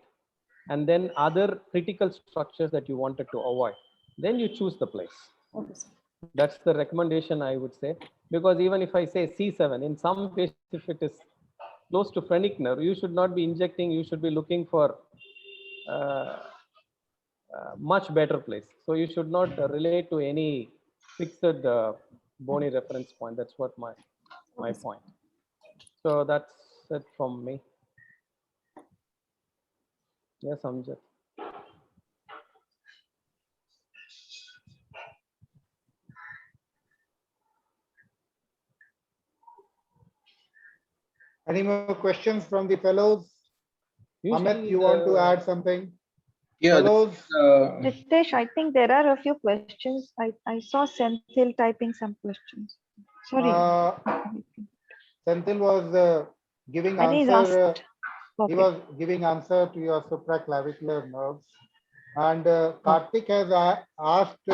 and then other critical structures that you wanted to avoid. Then you choose the place. Okay, sir. That's the recommendation I would say, because even if I say C7, in some cases, if it is close to phrenic nerve, you should not be injecting, you should be looking for much better place. So you should not relate to any fixed bony reference point. That's what my point. So that's it from me. Yes, Amjad. Any more questions from the fellows? Usually Amit, you want to add something? Yeah, Fellows, Ritesh, I think there are a few questions. I saw Senthil typing some questions. Sorry. Senthil was giving And he's answer. asked. He Okay. was giving answer to your supraclavicular nerves. And Karthik has asked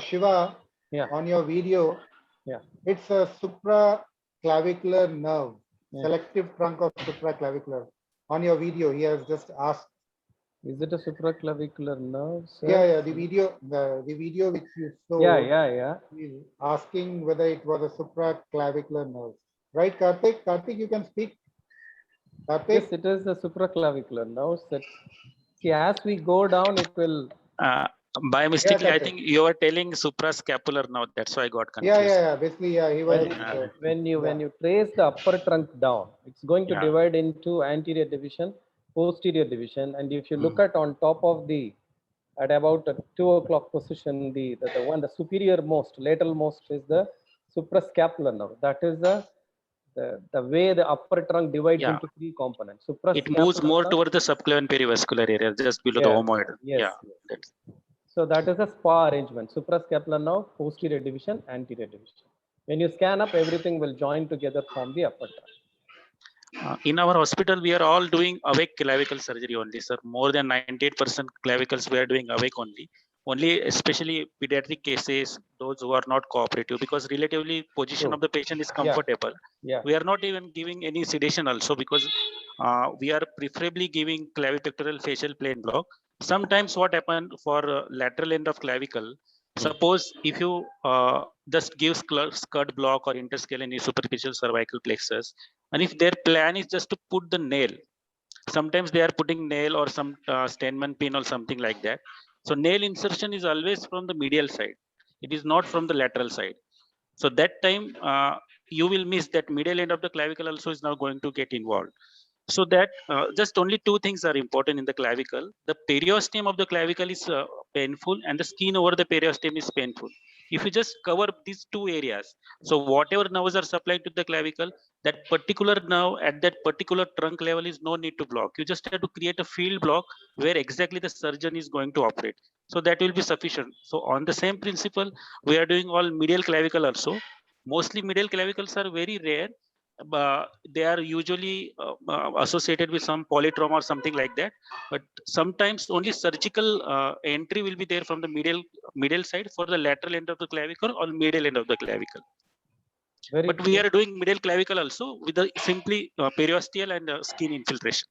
Shiva Yeah. on your video. Yeah. It's a supraclavicular nerve, Yeah. selective trunk of supraclavicular. On your video, he has just asked. Is it a supraclavicular nerve? Sir? Yeah, the video which you saw. Yeah. He's asking whether it was a supraclavicular nerve. Right, Karthik? Karthik, you can speak. Karthik? Yes, it is the supraclavicular nerve. See, as we go down, it will. By mistake, I Karthik. think you were telling suprascapular now. That's why I got confused. Yeah. Basically, yeah, he was. When you trace the upper trunk down, it's going to divide into anterior division, posterior division, and if you look at on top of at about 2 o'clock position, the superior most, lateral most is the suprascapular nerve. That is the way the upper trunk divides into 3 components. It moves more toward the subclavian perivascular area, just below the omoid. Yes. So that is a SPA arrangement. Suprascapular nerve, posterior division, anterior division. When you scan up, everything will join together from the upper trunk. In our hospital, we are all doing awake clavicle surgery only, sir. More than 98% clavicles we are doing awake only. Only especially pediatric cases, those who are not cooperative, because relatively position of the patient is comfortable. We are not even giving any sedation also, because we are preferably giving clavipectoral facial plane block. Sometimes what happens for lateral end of clavicle, suppose if you just give skirt block or interscalene superficial cervical plexus, and if their plan is just to put the nail, sometimes they are putting nail or some Steinman pin or something like that. So nail insertion is always from the medial side. It is not from the lateral side. So that time you will miss that medial end of the clavicle also is now going to get involved. So that just only 2 things are important in the clavicle. The periosteum of the clavicle is painful, and the skin over the periosteum is painful. If you just cover these 2 areas, so whatever nerves are supplied to the clavicle, that particular nerve at that particular trunk level is no need to block. You just have to create a field block where exactly the surgeon is going to operate. So that will be sufficient. So on the same principle, we are doing all medial clavicle also. Mostly medial clavicles are very rare. They are usually associated with some polytrauma or something like that, but sometimes only surgical entry will be there from the medial side for the lateral end of the clavicle or medial end of the clavicle. But we are doing medial clavicle also with the simply periosteal and skin infiltration.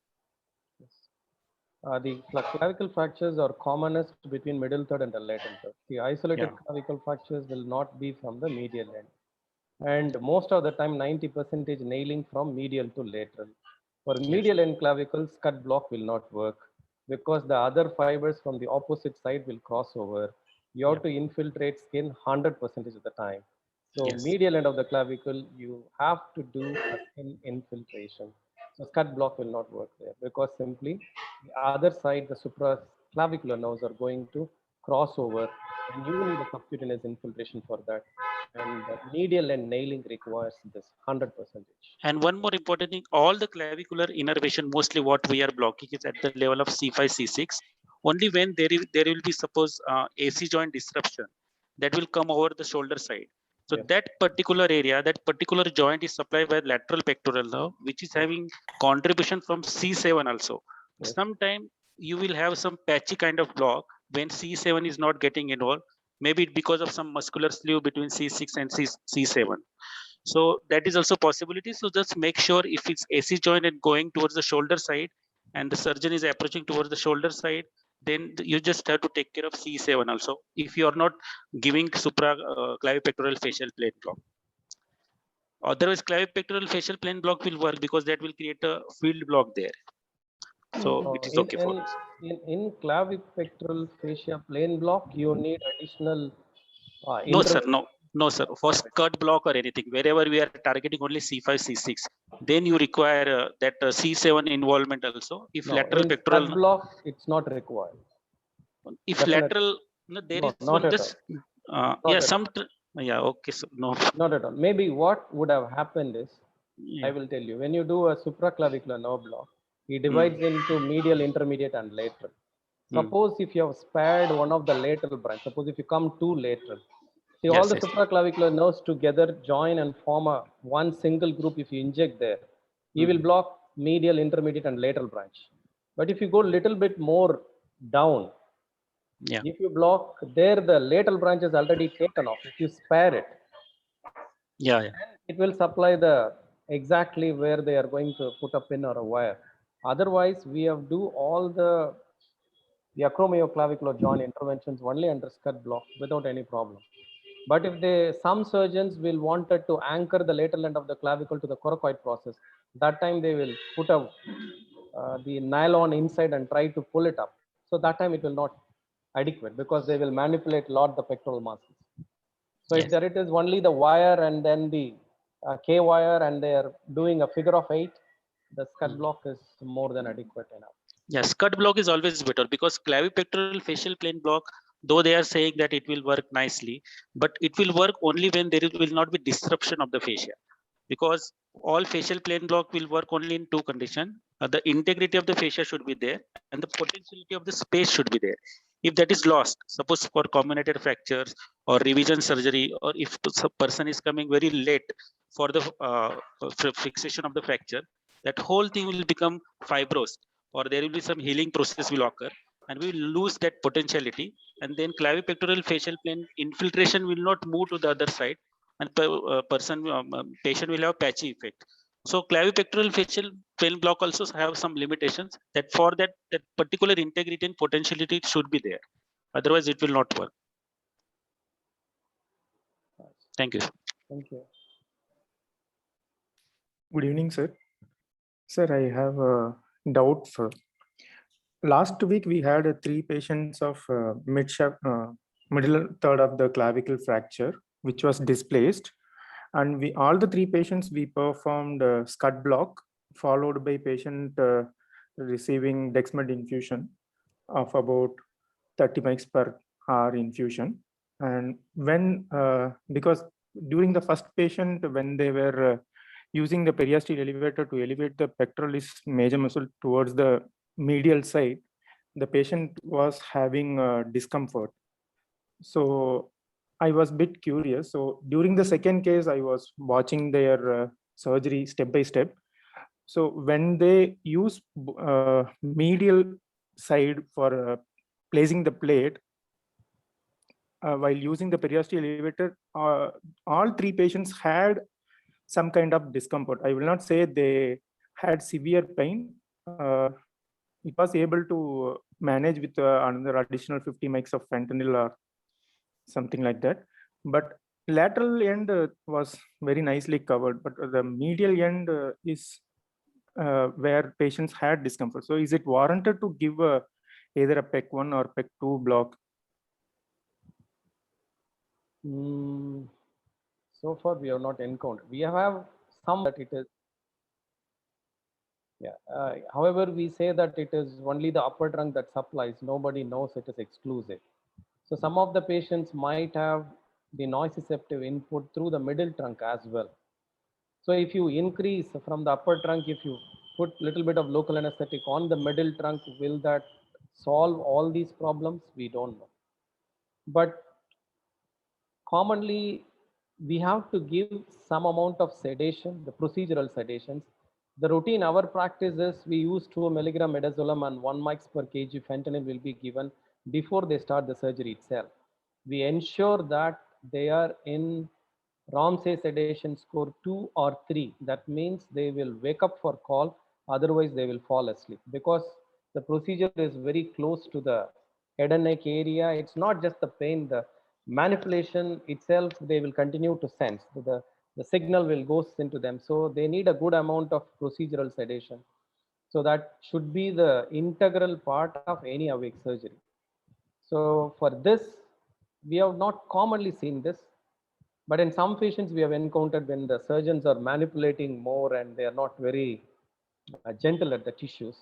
The clavicle fractures are commonest between middle third and the lateral third. The isolated clavicle fractures will not be from the medial end. And most of the time, 90% nailing from medial to lateral. For medial end clavicles, cut block will not work because the other fibers from the opposite side will cross over. You have to infiltrate skin 100% of the time. So medial end of the clavicle, you have to do a skin infiltration. So cut block will not work there because simply the other side, the supraclavicular nerves are going to cross over, and you need a subcutaneous infiltration for that. And medial and nailing requires this 100%. And one more important thing, all the clavicular innervation, mostly what we are blocking is at the level of C5, C6. Only when there will be suppose AC joint disruption that will come over the shoulder side. So that particular area, that particular joint is supplied by lateral pectoral nerve, which is having contribution from C7 also. Sometimes you will have some patchy kind of block when C7 is not getting involved. Maybe because of some muscular sleeve between C6 and C7. So that is also possibility. So just make sure if it's AC joint and going towards the shoulder side and the surgeon is approaching towards the shoulder side, then you just have to take care of C7 also if you are not giving clavipectoral facial plane block. Otherwise, clavipectoral facial plane block will work because that will create a field block there. So it is okay for us. In clavipectoral fascia plane block, you need additional No, sir. intervention. No, sir. For skirt block or anything, wherever we are targeting only C5, C6, then you require that C7 involvement also. If No, lateral in pectoral, stud block, it's not required. if Definitely. lateral, no, there No, is not one at just, Not yeah, at some, yeah, okay, so no, Not at all. Maybe what would have happened is, yeah. I will tell you, when you do a supraclavicular nerve block, it Hmm. divides into medial, intermediate, and lateral. Hmm. Suppose if you have spared one of the lateral branch, suppose if you come too lateral, see all Yes, the yes. supraclavicular nerves together join and form a one single group. If you inject there, you will block medial, intermediate, and lateral branch. But if you go little bit more down, Yeah, if you block there, the lateral branch is already taken off. If you spare it, yeah. it will supply the exactly where they are going to put a pin or a wire. Otherwise, we have do all the acromioclavicular joint interventions only under skirt block without any problem. But if some surgeons will wanted to anchor the lateral end of the clavicle to the coracoid process, that time they will put the nylon inside and try to pull it up. So that time it will not adequate because they will manipulate lot the pectoral muscles. So if Yes. there it is only the wire and then the K wire and they are doing a figure of 8, the skirt block is more than adequate enough. Yeah, skirt block is always better because clavipectoral facial plane block, though they are saying that it will work nicely, but it will work only when there will not be disruption of the fascia. Because all facial plane block will work only in two conditions. The integrity of the fascia should be there and the potentiality of the space should be there. If that is lost, suppose for comminuted fractures or revision surgery, or if the person is coming very late for the fixation of the fracture, that whole thing will become fibrous, or there will be some healing process will occur and we will lose that potentiality, and then clavipectoral facial plane infiltration will not move to the other side, and patient will have patchy effect. So clavipectoral facial plane block also have some limitations, that for that particular integrity and potentiality should be there, otherwise it will not work. Thank you. Thank you. Good evening, sir. Sir, I have a doubt. Last week, we had 3 patients of middle third of the clavicle fracture, which was displaced. And all the 3 patients, we performed scud block, followed by patient receiving Dexmed infusion of about 30 mics per hour infusion. And when, because during the first patient, when they were using the periosteal elevator to elevate the pectoralis major muscle towards the medial side, the patient was having discomfort. So I was a bit curious. So during the second case, I was watching their surgery step by step. So when they use medial side for placing the plate, while using the periosteal elevator, all 3 patients had some kind of discomfort. I will not say they had severe pain. It was able to manage with another additional 50 mics of fentanyl or something like that. But lateral end was very nicely covered, but the medial end is where patients had discomfort. So is it warranted to give either a PEC 1 or PEC 2 block? So far, we have not encountered. We have some that it is. Yeah. However, we say that it is only the upper trunk that supplies. Nobody knows it is exclusive. So some of the patients might have the nociceptive input through the middle trunk as well. So if you increase from the upper trunk, if you put little bit of local anesthetic on the middle trunk, will that solve all these problems? We don't know. But commonly, we have to give some amount of sedation, the procedural sedations. The routine, our practice is we use 2 milligram midazolam and 1 mics per kg fentanyl will be given before they start the surgery itself. We ensure that they are in Ramsay sedation score 2 or 3. That means they will wake up for call, otherwise they will fall asleep, because the procedure is very close to the head and neck area. It's not just the pain, the manipulation itself, they will continue to sense. The signal will go into them. So they need a good amount of procedural sedation. So that should be the integral part of any awake surgery. So for this, we have not commonly seen this, but in some patients we have encountered when the surgeons are manipulating more and they are not very gentle at the tissues.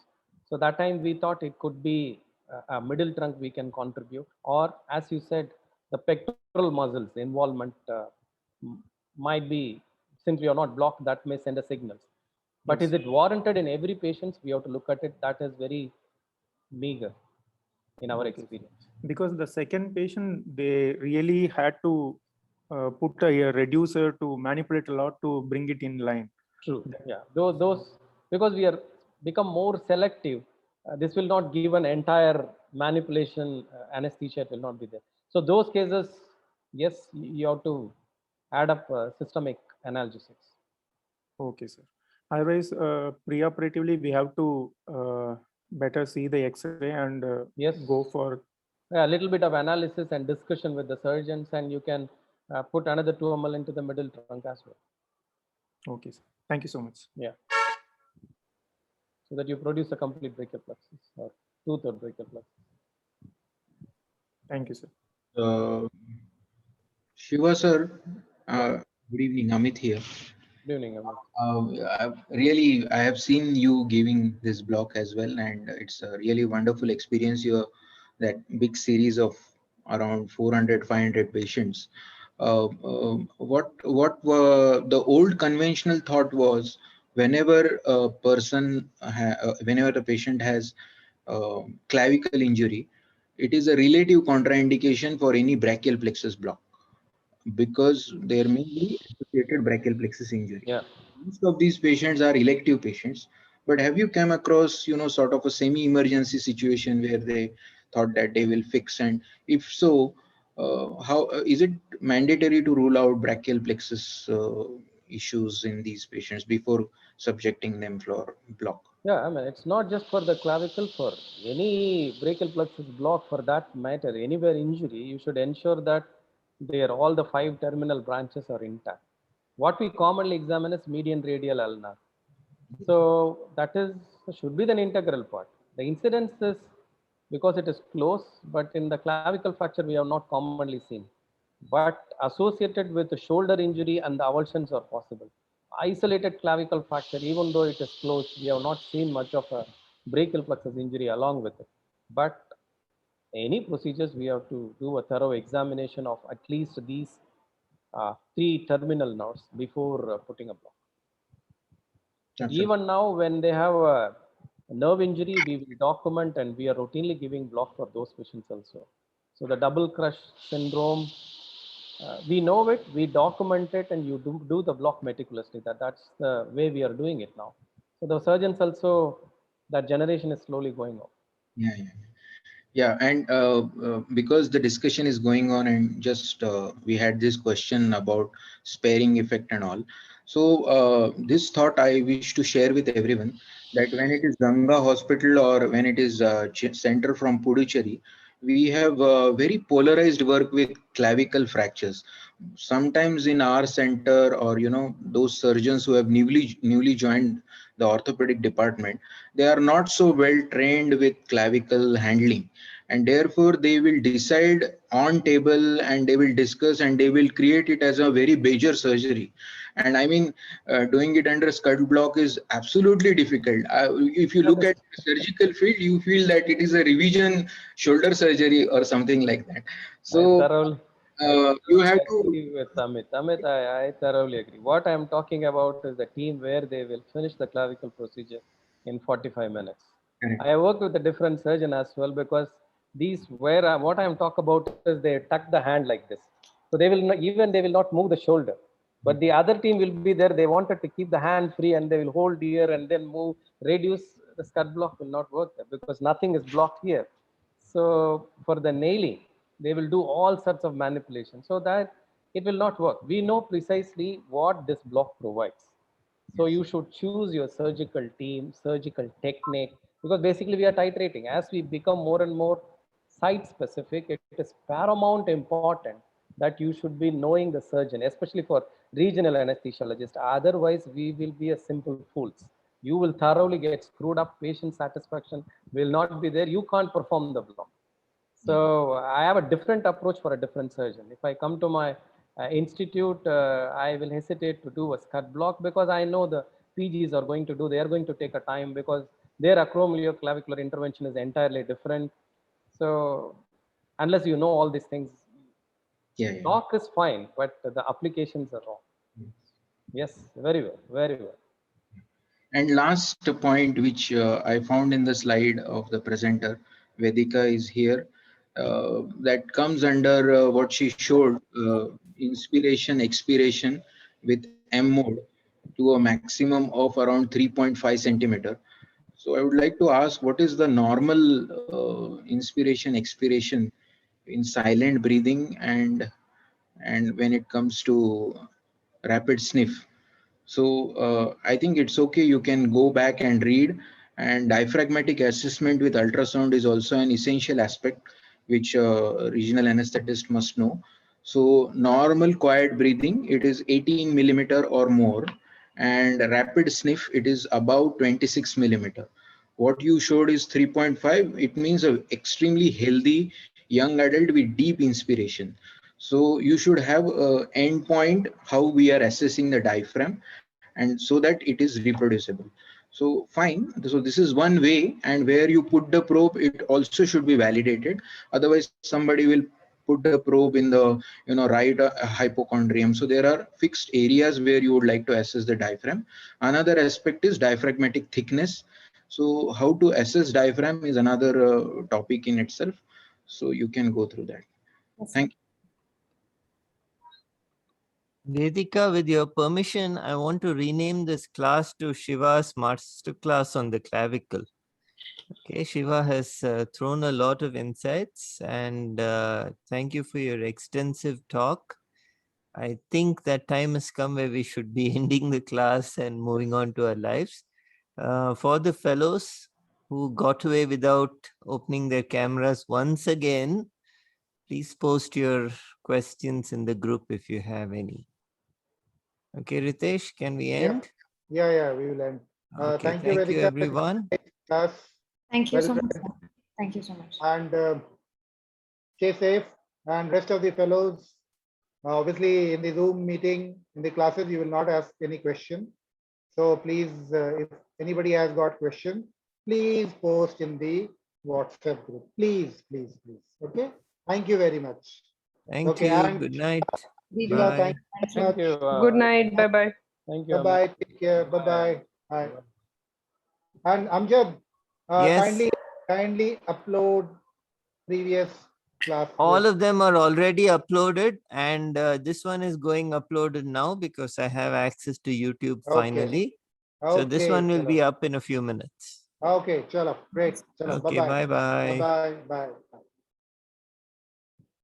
So that time we thought it could be a middle trunk we can contribute, or as you said, the pectoral muscles involvement might be, since we are not blocked, that may send a signal. But Yes. is it warranted in every patient? We have to look at it. That is very meager in our experience. Because the second patient, they really had to put a reducer to manipulate a lot to bring it in line. True. Yeah. Those because we are become more selective. This will not give an entire manipulation anesthesia. It will not be there. So those cases, yes, you have to add up systemic analgesics. Okay, sir. Otherwise, preoperatively, we have to better see the X-ray and Yes. go for A little bit of analysis and discussion with the surgeons, and you can put another 2 ml into the middle trunk as well. Okay, sir. Thank you so much. Yeah. So that you produce a complete brachial plexus or tooth or brachial plexus. Thank you, sir. Shiva sir, good evening. Amit here. Good evening, Amit. I have seen you giving this block as well, and it's a really wonderful experience. That big series of around 400, 500 patients. What were the old conventional thought was whenever a person, whenever a patient has clavicle injury, it is a relative contraindication for any brachial plexus block, because there may be associated brachial plexus injury. Yeah. Most of these patients are elective patients, but have you come across, sort of a semi-emergency situation where they thought that they will fix? And if so, how is it mandatory to rule out brachial plexus issues in these patients before subjecting them for block? Yeah, I mean, it's not just for the clavicle, for any brachial plexus block for that matter, anywhere injury, you should ensure that all the 5 terminal branches are intact. What we commonly examine is median radial ulnar. So that should be the integral part. The incidence is because it is close, but in the clavicle fracture, we have not commonly seen. But associated with the shoulder injury and the avulsions are possible. Isolated clavicle fracture, even though it is close, we have not seen much of a brachial plexus injury along with it. But any procedures, we have to do a thorough examination of at least these 3 terminal nerves before putting a block. Even now, when they have a nerve injury, we will document, and we are routinely giving block for those patients also. So the double crush syndrome, we know it, we document it, and you do the block meticulously. That's the way we are doing it now. So the surgeons also, that generation is slowly going on. Yeah, and because the discussion is going on, and just we had this question about sparing effect and all. So this thought I wish to share with everyone, that when it is Ganga Hospital or when it is center from Puducherry, we have very polarized work with clavicle fractures. Sometimes in our center, or those surgeons who have newly joined the orthopedic department, they are not so well trained with clavicle handling, and therefore they will decide on table, and they will discuss, and they will create it as a very major surgery. And I mean, doing it under scud block is absolutely difficult. If you look at the surgical field, you feel that it is a revision shoulder surgery or something like that. So you have to agree with Amit. I thoroughly agree. What I'm talking about is the team where they will finish the clavicle procedure in 45 minutes. Correct. I work with a different surgeon as well, because what I'm talking about is they tuck the hand like this. So they will not move the shoulder, but the other team will be there. They wanted to keep the hand free, and they will hold here and then move, reduce. The scud block will not work there because nothing is blocked here. So for the nailing, they will do all sorts of manipulation so that it will not work. We know precisely what this block provides. So you should choose your surgical team, surgical technique, because basically we are titrating. As we become more and more site specific, it is paramount important that you should be knowing the surgeon, especially for regional anesthesiologists. Otherwise, we will be a simple fools. you will thoroughly get screwed up. Patient satisfaction will not be there. You can't perform the block. So I have a different approach for a different surgeon. If I come to my institute, I will hesitate to do a scud block because I know the PGs are going to do, they are going to take a time because their acromioclavicular intervention is entirely different. So unless you know all these things, block is fine, but the applications are wrong. Yes, very well, very well. And last point, which I found in the slide of the presenter, Vedhika is here, that comes under what she showed, inspiration, expiration with M mode to a maximum of around 3.5 centimeter. So I would like to ask, what is the normal inspiration, expiration in silent breathing and when it comes to rapid sniff? So I think it's okay. You can go back and read. And diaphragmatic assessment with ultrasound is also an essential aspect which regional anesthetist must know. So normal quiet breathing, it is 18 millimeter or more, and rapid sniff, it is about 26 millimeter. What you showed is 3.5. It means an extremely healthy young adult with deep inspiration. So you should have a endpoint how we are assessing the diaphragm, and so that it is reproducible. So fine. So this is one way, and where you put the probe, it also should be validated. Otherwise, somebody will put the probe in the right hypochondrium. So there are fixed areas where you would like to assess the diaphragm. Another aspect is diaphragmatic thickness. So how to assess diaphragm is another topic in itself. So you can go through that. Thank you. Vedhika, with your permission, I want to rename this class to Shiva's Masterclass on the Clavicle. Okay, Shiva has thrown a lot of insights, and thank you for your extensive talk. I think that time has come where we should be ending the class and moving on to our lives. For the fellows who got away without opening their cameras once again, please post your questions in the group if you have any. Okay, Ritesh, can we end? Yeah, we will end. Okay, thank you, Vedhika, everyone. Class. Thank you Well so much. done. Thank you so much. And stay safe. And rest of the fellows, obviously in the Zoom meeting, in the classes, you will not ask any question. So please, if anybody has got question, please post in the WhatsApp group. Please. Okay. Thank you very much. Thank you. Good night. Shiva, thank you very much. Good night. Bye-bye. Thank you. Bye-bye. Take care. Bye-bye. Bye. And Amjad, Yes. kindly upload previous class. All of them are already uploaded, and this one is going uploaded now because I have access to YouTube finally. So this one will be up in a few minutes. Okay, chalo, great. Chalo, Okay, bye-bye. Bye-bye. Bye.